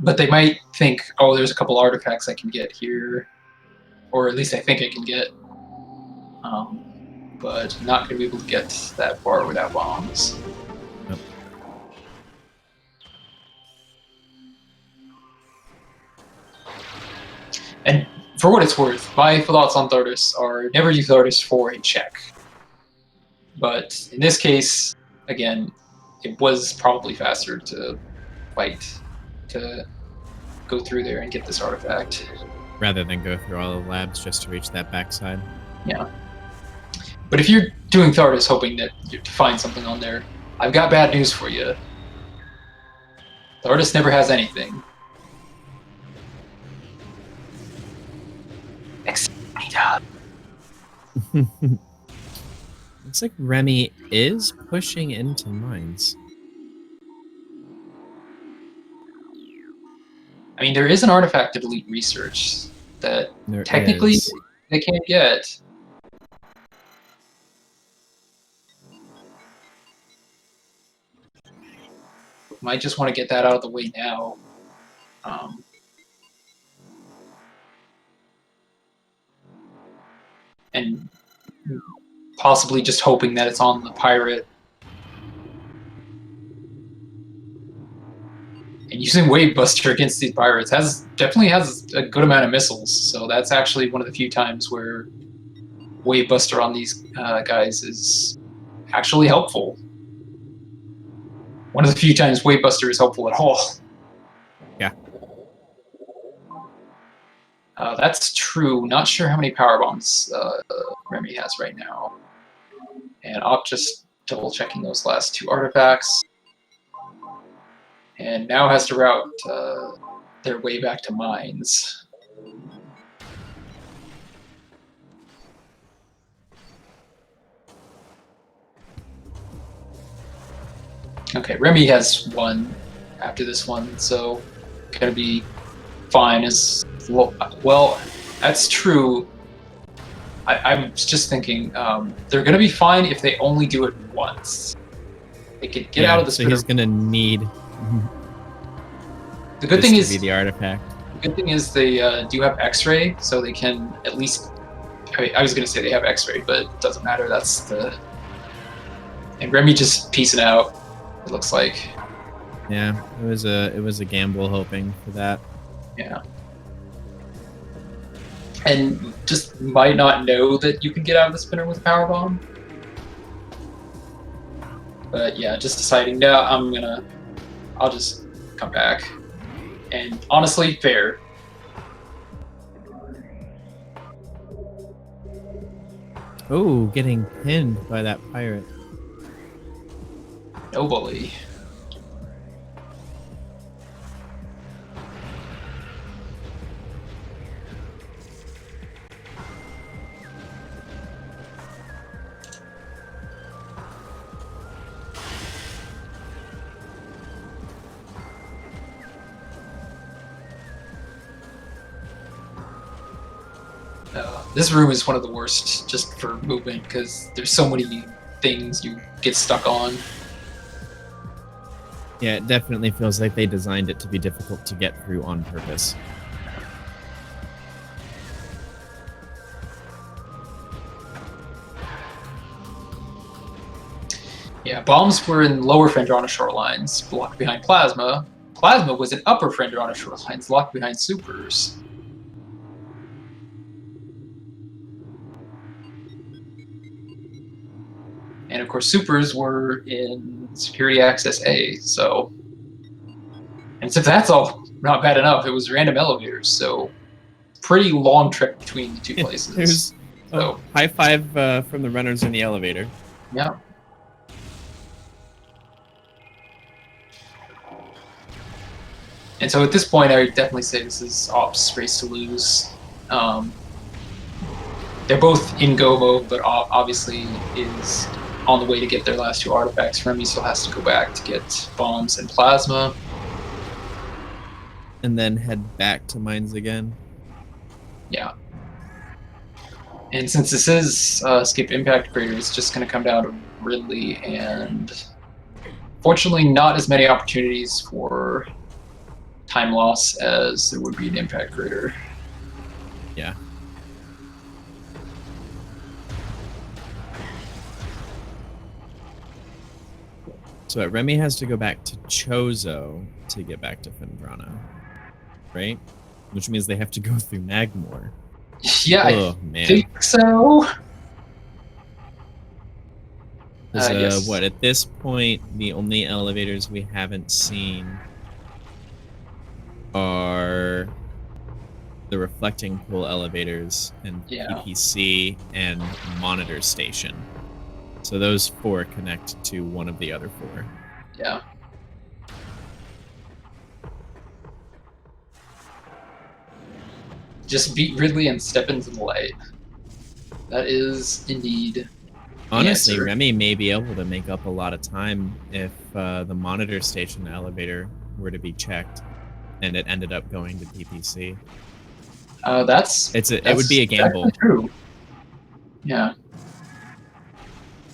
But they might think, oh, there's a couple artifacts I can get here, or at least I think I can get. But not gonna be able to get that far without bombs. Nope. And for what it's worth, my thoughts on Thardus are never use Thardus for a check. But in this case, again, it was probably faster to fight, to go through there and get this artifact. Rather than go through all the labs just to reach that backside. Yeah. But if you're doing Thardus hoping that you find something on there, I've got bad news for you. Thardus never has anything. Looks like Remy is pushing into mines. I mean, there is an artifact to delete research that technically they can't get. Might just want to get that out of the way now. And possibly just hoping that it's on the pirate. And using Wave Buster against these pirates definitely has a good amount of missiles, so that's actually one of the few times where Wave Buster on these guys is actually helpful. One of the few times Wave Buster is helpful at all. Yeah. That's true. Not sure how many power bombs Remy has right now. And Op just double checking those last two artifacts. And now has to route their way back to mines. Okay, Remy has one after this one, so gonna be fine. Well, that's true. I'm just thinking they're gonna be fine if they only do it once. They could get out of the spinner. So he's gonna need. The good thing is be the artifact. The good thing is they do have X-ray, so they can at least. I was gonna say they have X-ray, but it doesn't matter. That's the. And Remy just piecing out. It looks like. Yeah, it was a gamble hoping for that. Yeah. And just might not know that you can get out of the spinner with a power bomb. But yeah, just deciding, no, I'll just come back. And honestly, fair. Oh, getting pinned by that pirate. No bully. This room is one of the worst just for movement because there's so many things you get stuck on. Yeah, it definitely feels like they designed it to be difficult to get through on purpose. Yeah, bombs were in lower Fendrana shorelines, locked behind plasma. Plasma was in upper Fendrana shorelines, locked behind supers. And of course, supers were in security access A. So, and since that's all not bad enough, it was random elevators. So, pretty long trek between the two places. There's high five from the runners in the elevator. Yeah. And so at this point, I would definitely say this is Op's race to lose. They're both in go mode, but Op obviously is on the way to get their last two artifacts. Remy still has to go back to get bombs and plasma. And then head back to mines again. Yeah. And since this is skip impact crater, it's just going to come down to Ridley, and fortunately not as many opportunities for time loss as there would be an impact crater. Yeah. So Remy has to go back to Chozo to get back to Fendrana, right? Which means they have to go through Magmore. Yeah, oh, I man. think so. Yes. What, at this point, the only elevators we haven't seen are the reflecting pool elevators and PPC and monitor station. So those four connect to one of the other four. Yeah. Just beat Ridley and step into the light. That is indeed. Honestly, Remy may be able to make up a lot of time if the monitor station elevator were to be checked and it ended up going to PPC. It would be a gamble. True. Yeah.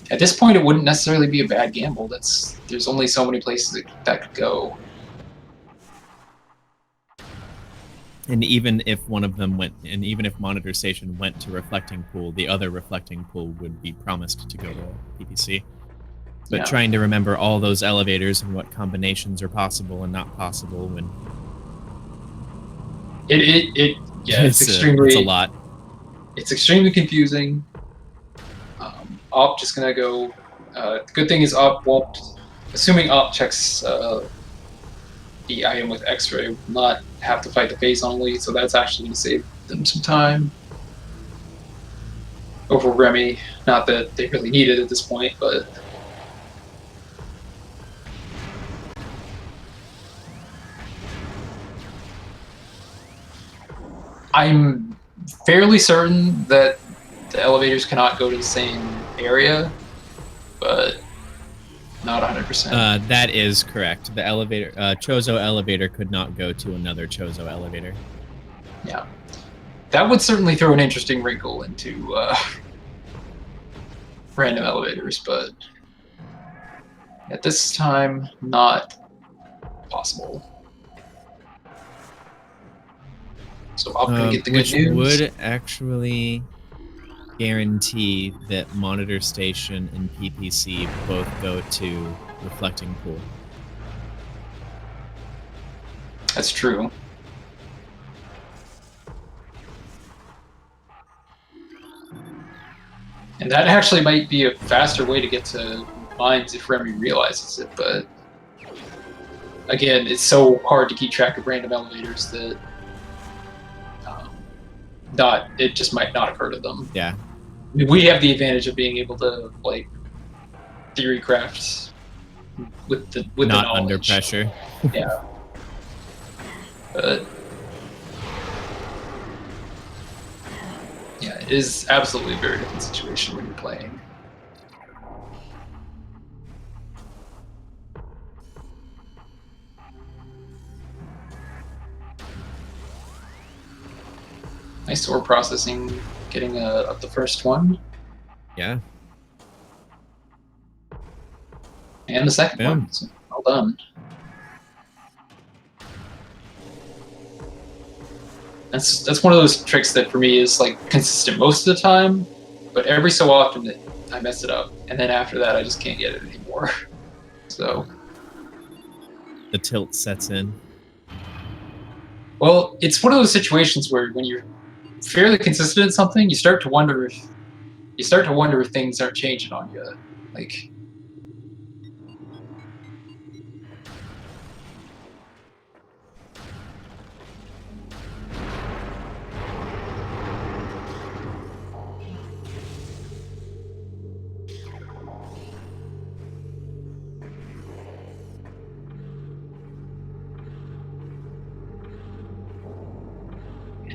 At this point, it wouldn't necessarily be a bad gamble. There's only so many places that could go. And even if one of them went, and even if monitor station went to reflecting pool, the other reflecting pool would be promised to go to PPC. But trying to remember all those elevators and what combinations are possible and not possible when it's extremely. It's a lot. It's extremely confusing. Op just gonna go. Good thing is Op won't. Assuming Op checks the item with X-ray, will not have to fight the phase only, so that's actually gonna save them some time over Remy. Not that they really need it at this point, but. I'm fairly certain that the elevators cannot go to the same area, but not 100%. That is correct. The elevator, Chozo elevator could not go to another Chozo elevator. Yeah. That would certainly throw an interesting wrinkle into random elevators, but at this time, not possible. So I'm gonna get the good news. Which would actually guarantee that monitor station and PPC both go to reflecting pool. That's true. And that actually might be a faster way to get to mines if Remy realizes it, but again, it's so hard to keep track of random elevators that it just might not occur to them. Yeah. We have the advantage of being able to like theory craft with the not knowledge. Under pressure. Yeah. But yeah, it is absolutely a very different situation when you're playing. Nice ore processing, getting up the first one. Yeah. And the second one. So, well done. That's one of those tricks that for me is like consistent most of the time, but every so often that I mess it up, and then after that I just can't get it anymore. So the tilt sets in. Well, it's one of those situations where when you're fairly consistent at something, you start to wonder if things aren't changing on you. Like,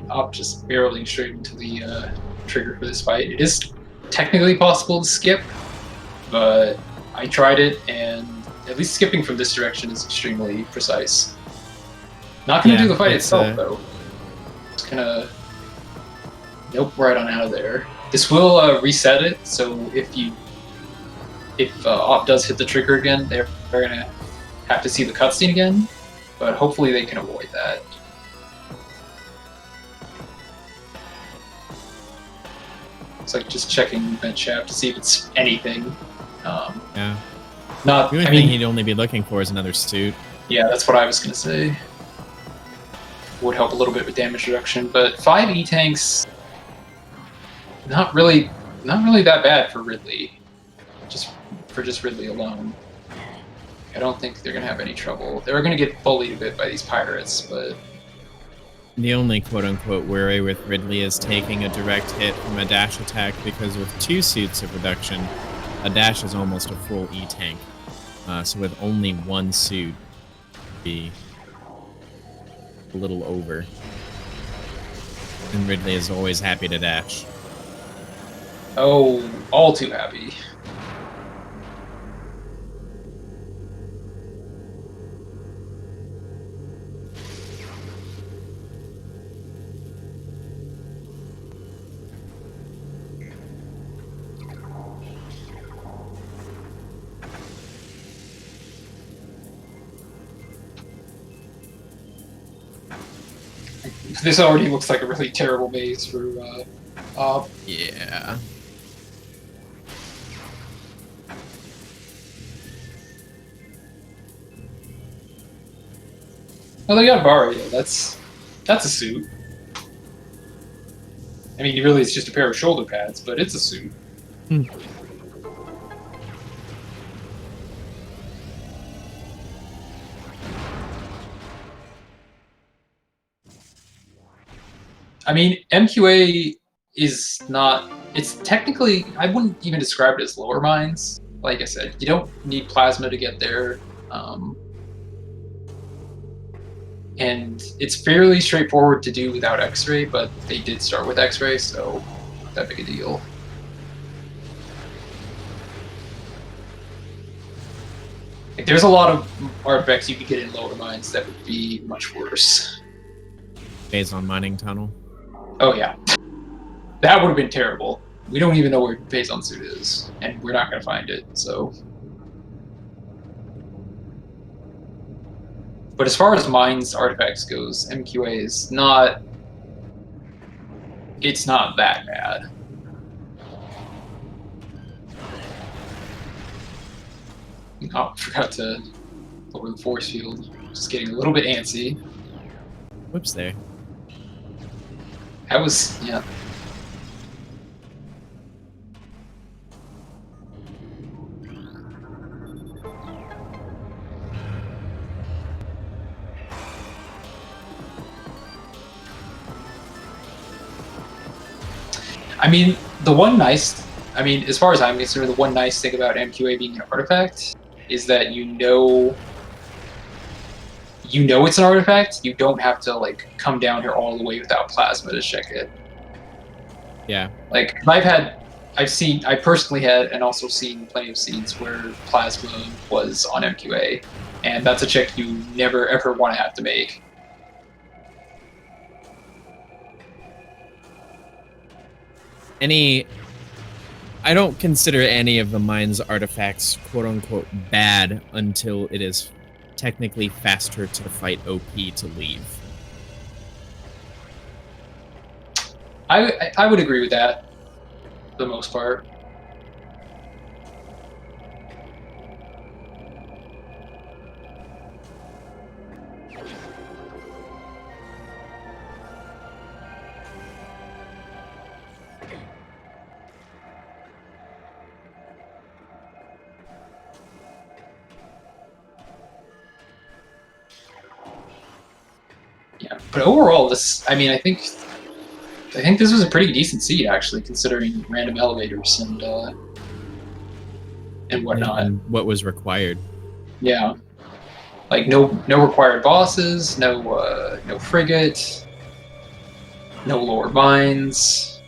Op just barreling straight into the trigger for this fight. It is technically possible to skip, but I tried it, and at least skipping from this direction is extremely precise. Not going to do the fight itself, though. It's going to... Nope, right on out of there. This will reset it, so if Op does hit the trigger again, they're going to have to see the cutscene again, but hopefully they can avoid that. It's like just checking vent shaft to see if it's anything. Yeah. Not. The only thing he'd only be looking for is another suit. Yeah, that's what I was gonna say. Would help a little bit with damage reduction, but 5 E-tanks, not really that bad for Ridley. Just Ridley alone. I don't think they're gonna have any trouble. They're gonna get bullied a bit by these pirates, but. The only quote-unquote worry with Ridley is taking a direct hit from a dash attack, because with 2 suits of reduction, a dash is almost a full E-tank. So with only 1 suit, be a little over. And Ridley is always happy to dash. Oh, all too happy. This already looks like a really terrible maze for Yeah. Oh, they got Vario. That's a suit. I mean, really, it's just a pair of shoulder pads, but it's a suit. I mean, MQA is not... It's technically... I wouldn't even describe it as lower mines. Like I said, you don't need plasma to get there. And it's fairly straightforward to do without X-ray, but they did start with X-ray, so not that big a deal. Like, there's a lot of artifacts you could get in lower mines that would be much worse. Phazon mining tunnel. Oh yeah. That would have been terrible. We don't even know where Phazon suit is, and we're not going to find it, so... But as far as mines artifacts goes, MQA is not... It's not that bad. Oh, forgot to lower the force field. Just getting a little bit antsy. Whoops there. That was... yeah. I mean, as far as I'm concerned, the one nice thing about MQA being an artifact is that you know it's an artifact. You don't have to like come down here all the way without plasma to check it. Yeah. Like I personally had and also seen plenty of scenes where plasma was on MQA, and that's a check you never ever want to have to make. I don't consider any of the mine's artifacts quote-unquote bad until it is technically faster to fight OP to leave. I would agree with that for the most part. Yeah, but overall, I think this was a pretty decent seed, actually, considering random elevators and whatnot. And what was required. Yeah, like no required bosses, no frigate, no lower mines.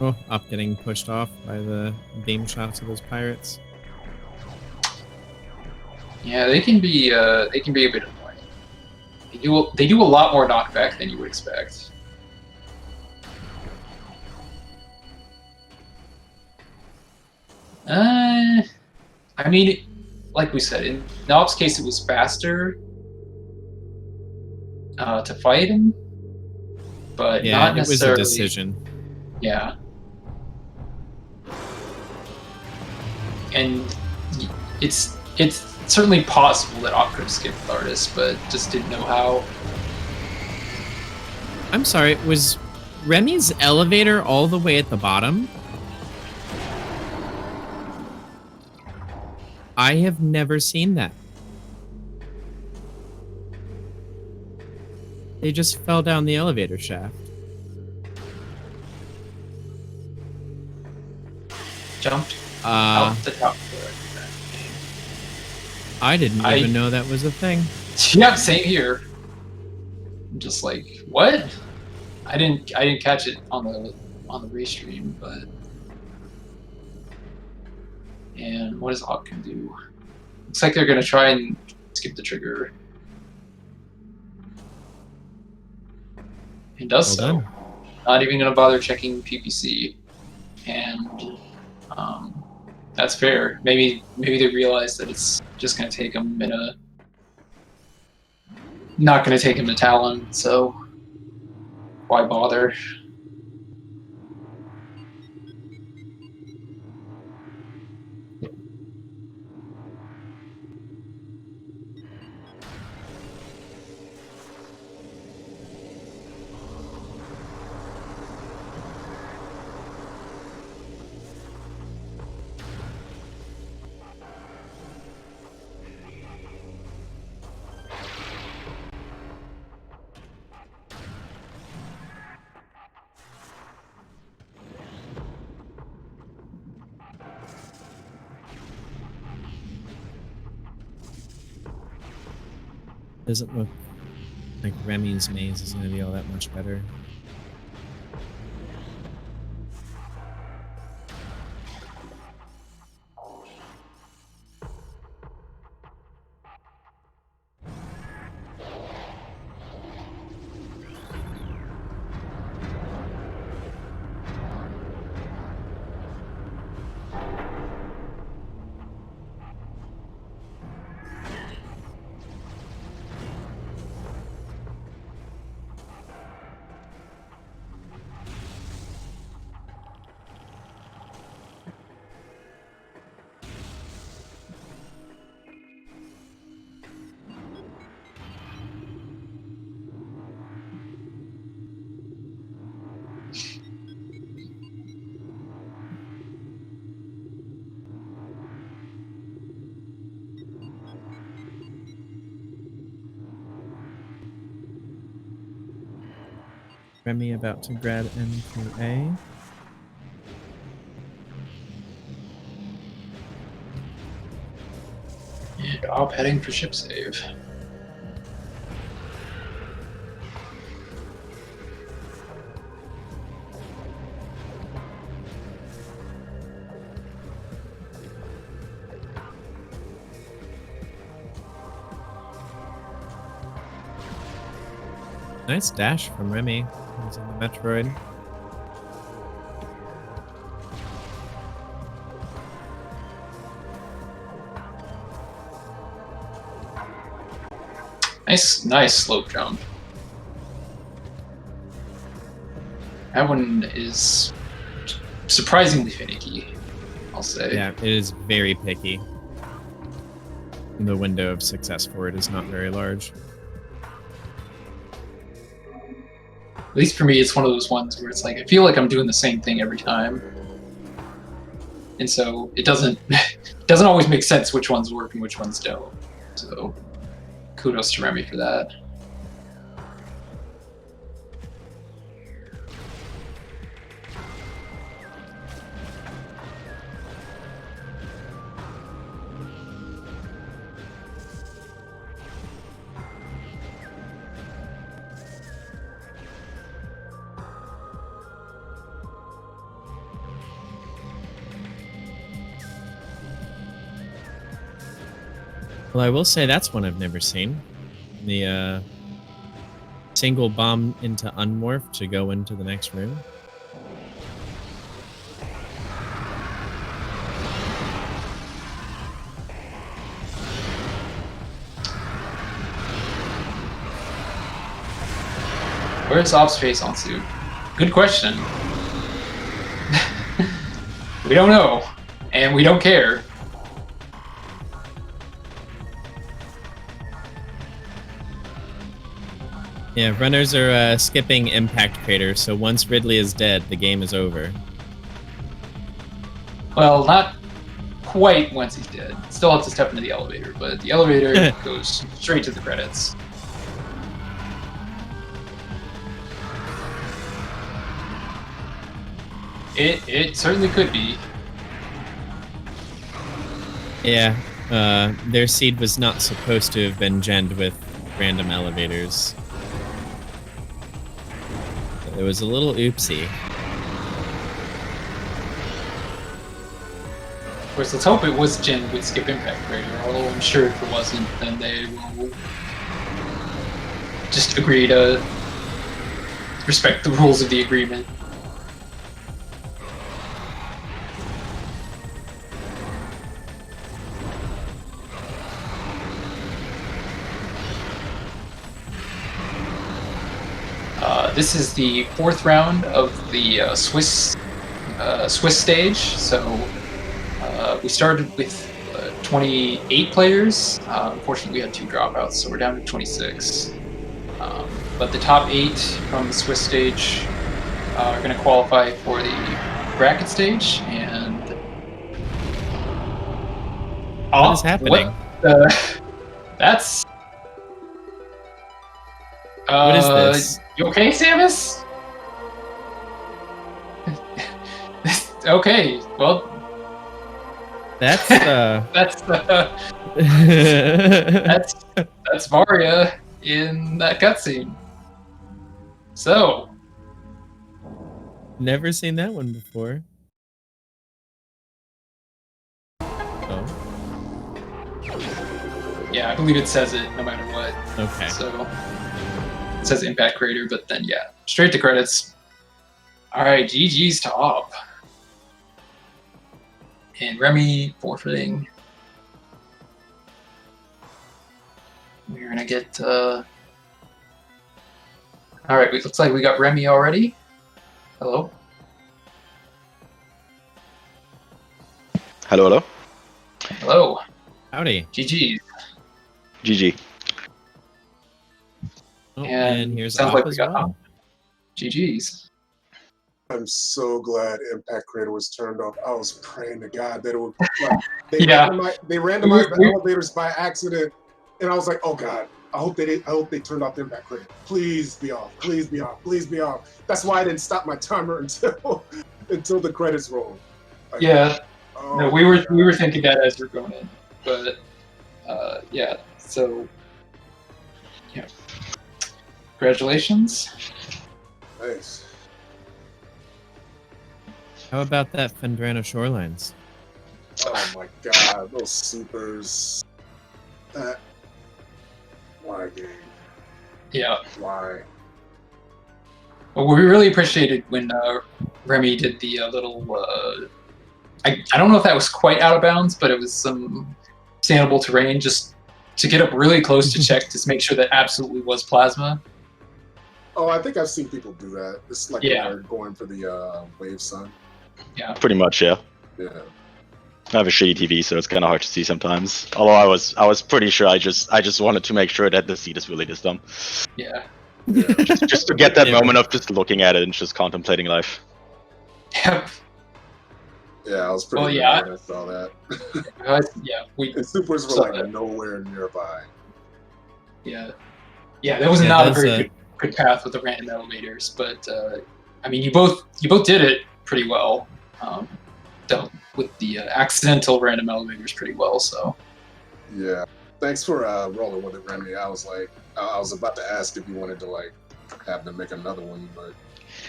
Oh, Up getting pushed off by the beam shots of those pirates. Yeah, they can be a bit annoying. They do a lot more knockback than you would expect. I mean, like we said, in Nob's case, it was faster to fight him, but yeah, not necessarily. It was a decision. Yeah. And it's certainly possible that Op could have skipped Lardis, but just didn't know how. I'm sorry, was Remy's elevator all the way at the bottom? I have never seen that. They just fell down the elevator shaft. Jumped out the top floor. I didn't even know that was a thing. Yeah, same here. I'm just like, what? I didn't catch it on the restream, but. And what does Op can do? Looks like they're gonna try and skip the trigger. And does so. Not even gonna bother checking PPC. And that's fair. Maybe they realize that it's just gonna take them not gonna take him to Talon, so why bother? Doesn't look like Remy's maze is going to be all that much better. Remy about to grab M2A. And Op heading for ship save. Nice dash from Remy using the Metroid. Nice slope jump. That one is surprisingly finicky, I'll say. Yeah, it is very picky. The window of success for it is not very large. At least for me, it's one of those ones where it's like, I feel like I'm doing the same thing every time. And so it doesn't always make sense which ones work and which ones don't. So kudos to Remy for that. Well, I will say that's one I've never seen. The single bomb into unmorph to go into the next room. Where's off space on suit? Good question. We don't know, and we don't care. Yeah, runners are skipping impact crater, so once Ridley is dead, the game is over. Well, not quite once he's dead. Still have to step into the elevator, but the elevator goes straight to the credits. It certainly could be. Yeah, their seed was not supposed to have been genned with random elevators. It was a little oopsie. Of course, let's hope it was Jin with Skip Impact Crater, although I'm sure if it wasn't, then they will just agree to respect the rules of the agreement. This is the 4th round of the Swiss stage. So we started with 28 players. Unfortunately, we had 2 dropouts, so we're down to 26. But the top 8 from the Swiss stage are going to qualify for the bracket stage. And what is happening? That's. What is this? You okay, Samus? Okay, well. That's that's Varia in that cutscene. So. Never seen that one before. Oh. Yeah, I believe it says it no matter what. Okay. So. It says Impact Crater, but then, yeah, straight to credits. Alright, GG's to Op. And Remy forfeiting. We're gonna get, Alright, it looks like we got Remy already. Hello? Hello, hello. Hello. Howdy. GG's. GG. Oh, and here's sounds Op like we as got well. Op. GG's. I'm so glad Impact Crater was turned off. I was praying to God that it would. Like, they randomized the elevators by accident, and I was like, "Oh God, I hope they turned off the Impact Crater. Please be off. Please be off. Please be off." That's why I didn't stop my timer until the credits rolled. Like, Yeah. oh No, we were thinking that as we're going in, but yeah. So yeah. Congratulations. Nice. How about that Fendrano Shorelines? Oh my God, those supers. Why game? Yeah. Why? We really appreciated when Remy did the little. I don't know if that was quite out of bounds, but it was some standable terrain just to get up really close to check to make sure that absolutely was plasma. Oh, I think I've seen people do that. It's like they're going for the wave sun. Yeah. Pretty much, yeah. Yeah. I have a shitty TV, so it's kind of hard to see sometimes. Although I was pretty sure I just wanted to make sure that the seat is really this dumb. Yeah. just to get that moment of just looking at it and just contemplating life. Yep. Yeah, I was pretty when I saw that. And supers were like nowhere nearby. Yeah. Yeah, that was not a very good path with the random elevators, but I mean, you both did it pretty well. Dealt with the accidental random elevators pretty well, so. Yeah. Thanks for rolling with it, Remy. I was about to ask if you wanted to like have them make another one, but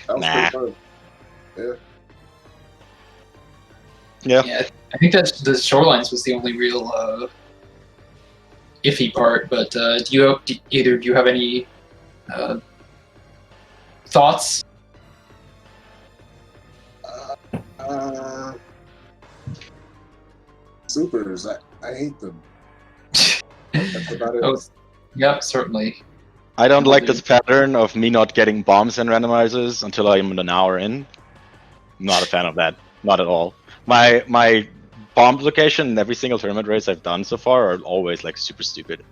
that was pretty fun. Yeah. Yeah, I think that the shorelines was the only real iffy part. But do you have any thoughts? Supers, I hate them. That's about it. Oh, yeah, certainly. I don't like this pattern of me not getting bombs and randomizers until I'm an hour in. Not a fan of that. Not at all. My bomb location in every single tournament race I've done so far are always like super stupid.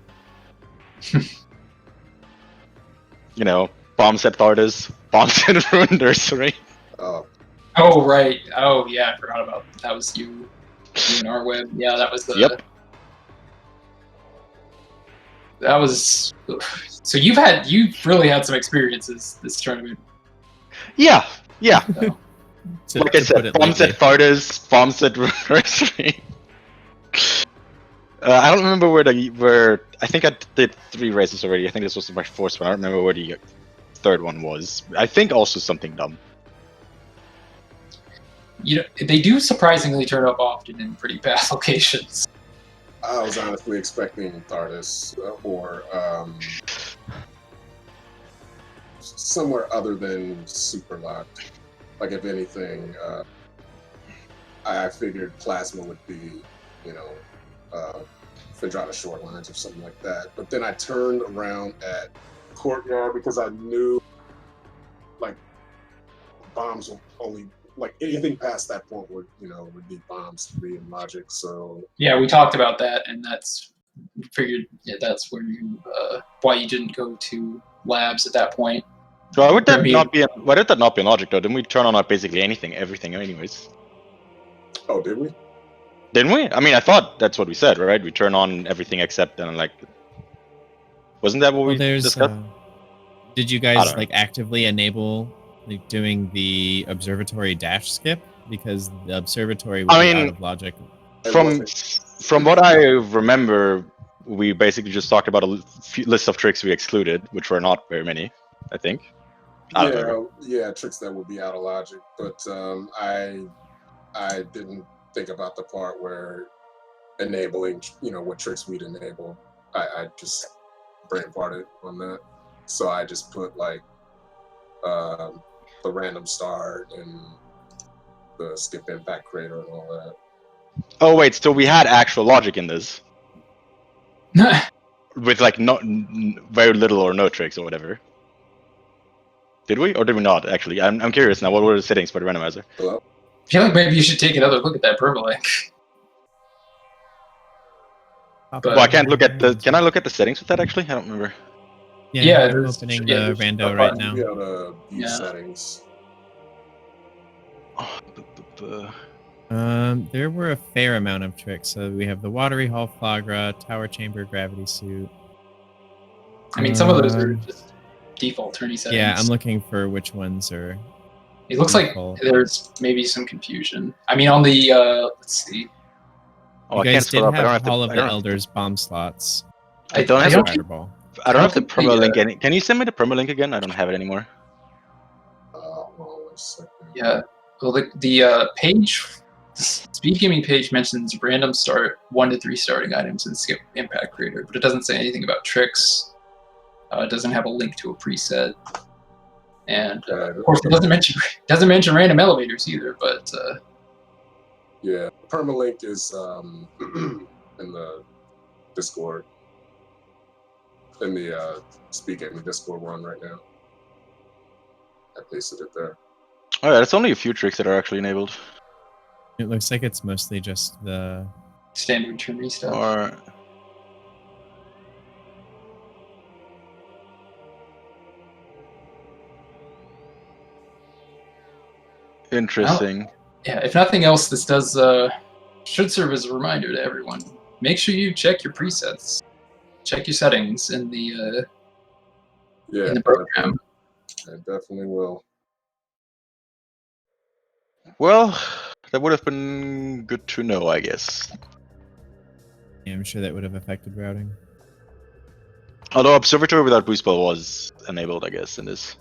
You know, bombs at Thardis, bombs at Ruined Nursery. Oh right. Oh yeah, I forgot about that. Was you and our web. Yeah, that was the. Yep. That was. So you've really had some experiences this tournament. Yeah. So. Like I said, bombs at Thardis, bombs at Nursery. I don't remember where. I think I did 3 races already. I think this was my 4th one. I don't remember where the 3rd one was. I think also something dumb. You know, they do surprisingly turn up often in pretty bad locations. I was honestly expecting Thardis or somewhere other than Super Locked. Like, if anything, I figured Plasma would be, Phendrana Shorelines or something like that. But then I turned around at Courtyard because I knew, like, bombs will only, like, anything past that point would be bombs to be in Logic. So yeah, we talked about that, and figured that's where why you didn't go to labs at that point. So why would that not be in Logic though? Didn't we turn on basically everything anyways? Oh, did we? Didn't we? I mean, I thought that's what we said, right? We turn on everything except, and like, wasn't that what we discussed? Did you guys like actively enable like doing the observatory dash skip because the observatory was out of Logic? From what I remember, we basically just talked about a list of tricks we excluded, which were not very many, I think. Yeah, tricks that would be out of Logic, but I didn't think about the part where enabling, what tricks we'd enable. I just brain farted on that, so I just put like the random start and the skip impact crater and all that. Oh wait, so we had actual logic in this, with like very little or no tricks or whatever. Did we or did we not? Actually, I'm curious now. What were the settings for the randomizer? Hello? I feel like maybe you should take another look at that permalink. Well, I can't look at the. Can I look at the settings with that? Actually, I don't remember. Yeah, I'm opening the rando right now. Be able to view settings. There were a fair amount of tricks. So we have the watery hull flagra, tower chamber, gravity suit. I mean, some of those are just default tourney settings. Yeah, I'm looking for which ones are. It looks default. Like there's maybe some confusion. I mean, on the let's see. You guys did have Hall of the Elders bomb slots. I don't have the permalink. Can you send me the permalink again? I don't have it anymore. Yeah. Well, the page, the SpeedGaming page mentions random start 1 to 3 starting items and skip impact crater, but it doesn't say anything about tricks. It doesn't have a link to a preset. And of course, it doesn't mention random elevators either. But yeah, permalink is in the Discord, in the SpeedGaming Discord one right now. I pasted it there. Oh yeah, it's only a few tricks that are actually enabled. It looks like it's mostly just the standard trimmy stuff. Or interesting. Well, yeah, if nothing else, this does should serve as a reminder to everyone. Make sure you check your presets, check your settings in the program. I definitely will. Well, that would have been good to know, I guess. Yeah, I'm sure that would have affected routing. Although Observatory without boost ball was enabled, I guess, in this.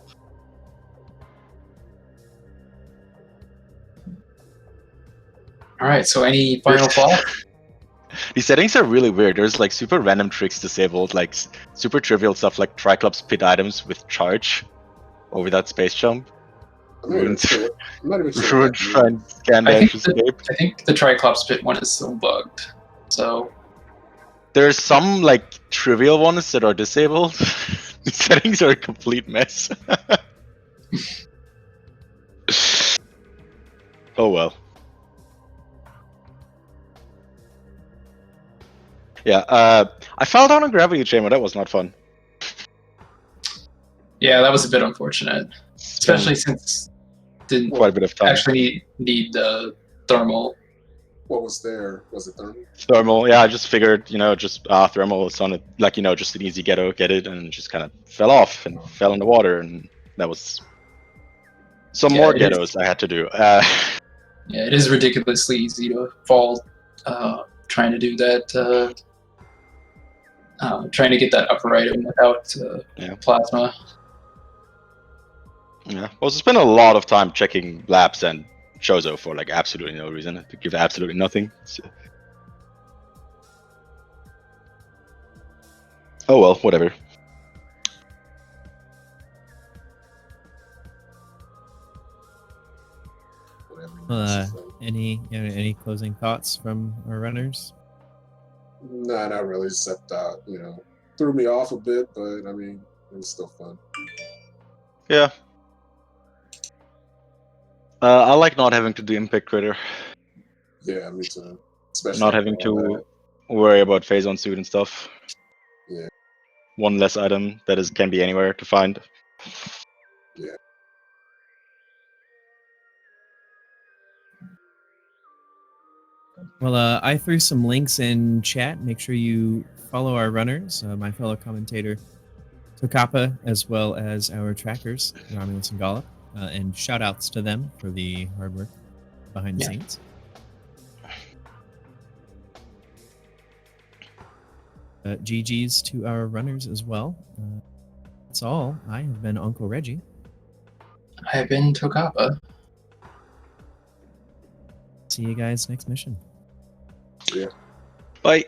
All right. So, any final thoughts? These settings are really weird. There's like super random tricks disabled, like super trivial stuff like Triclops pit items with charge over that space jump. I'm not even sure. Try and scan dash escape. I think the Triclops pit one is still bugged. So there's some like trivial ones that are disabled. The settings are a complete mess. Oh well. Yeah, I fell down a gravity chamber. That was not fun. Yeah, that was a bit unfortunate, especially since didn't quite a bit of time. Actually need the thermal. What was there? Was it thermal? Thermal, yeah. I just figured, just thermal was on it, like just an easy get it, and just kind of fell off and fell in the water, and that was some more ghettos I had to do. Yeah, it is ridiculously easy to fall trying to do that. Trying to get that upper item without plasma. Yeah, well, spent a lot of time checking labs and Chozo for like absolutely no reason, to give absolutely nothing. So... Oh well, whatever. Any closing thoughts from our runners? Nah, not really. Except threw me off a bit, but I mean, it was still fun. Yeah. I like not having to do impact crater. Yeah, me too. Especially not having to worry about phase on suit and stuff. Yeah. One less item that can be anywhere to find. Yeah. Well, I threw some links in chat. Make sure you follow our runners, my fellow commentator Tokapa, as well as our trackers, Romulus and Gollop, and shout outs to them for the hard work behind the scenes. GG's to our runners as well. That's all. I have been Uncle Reggie. I have been Tokapa. See you guys next mission. Yeah. Bye.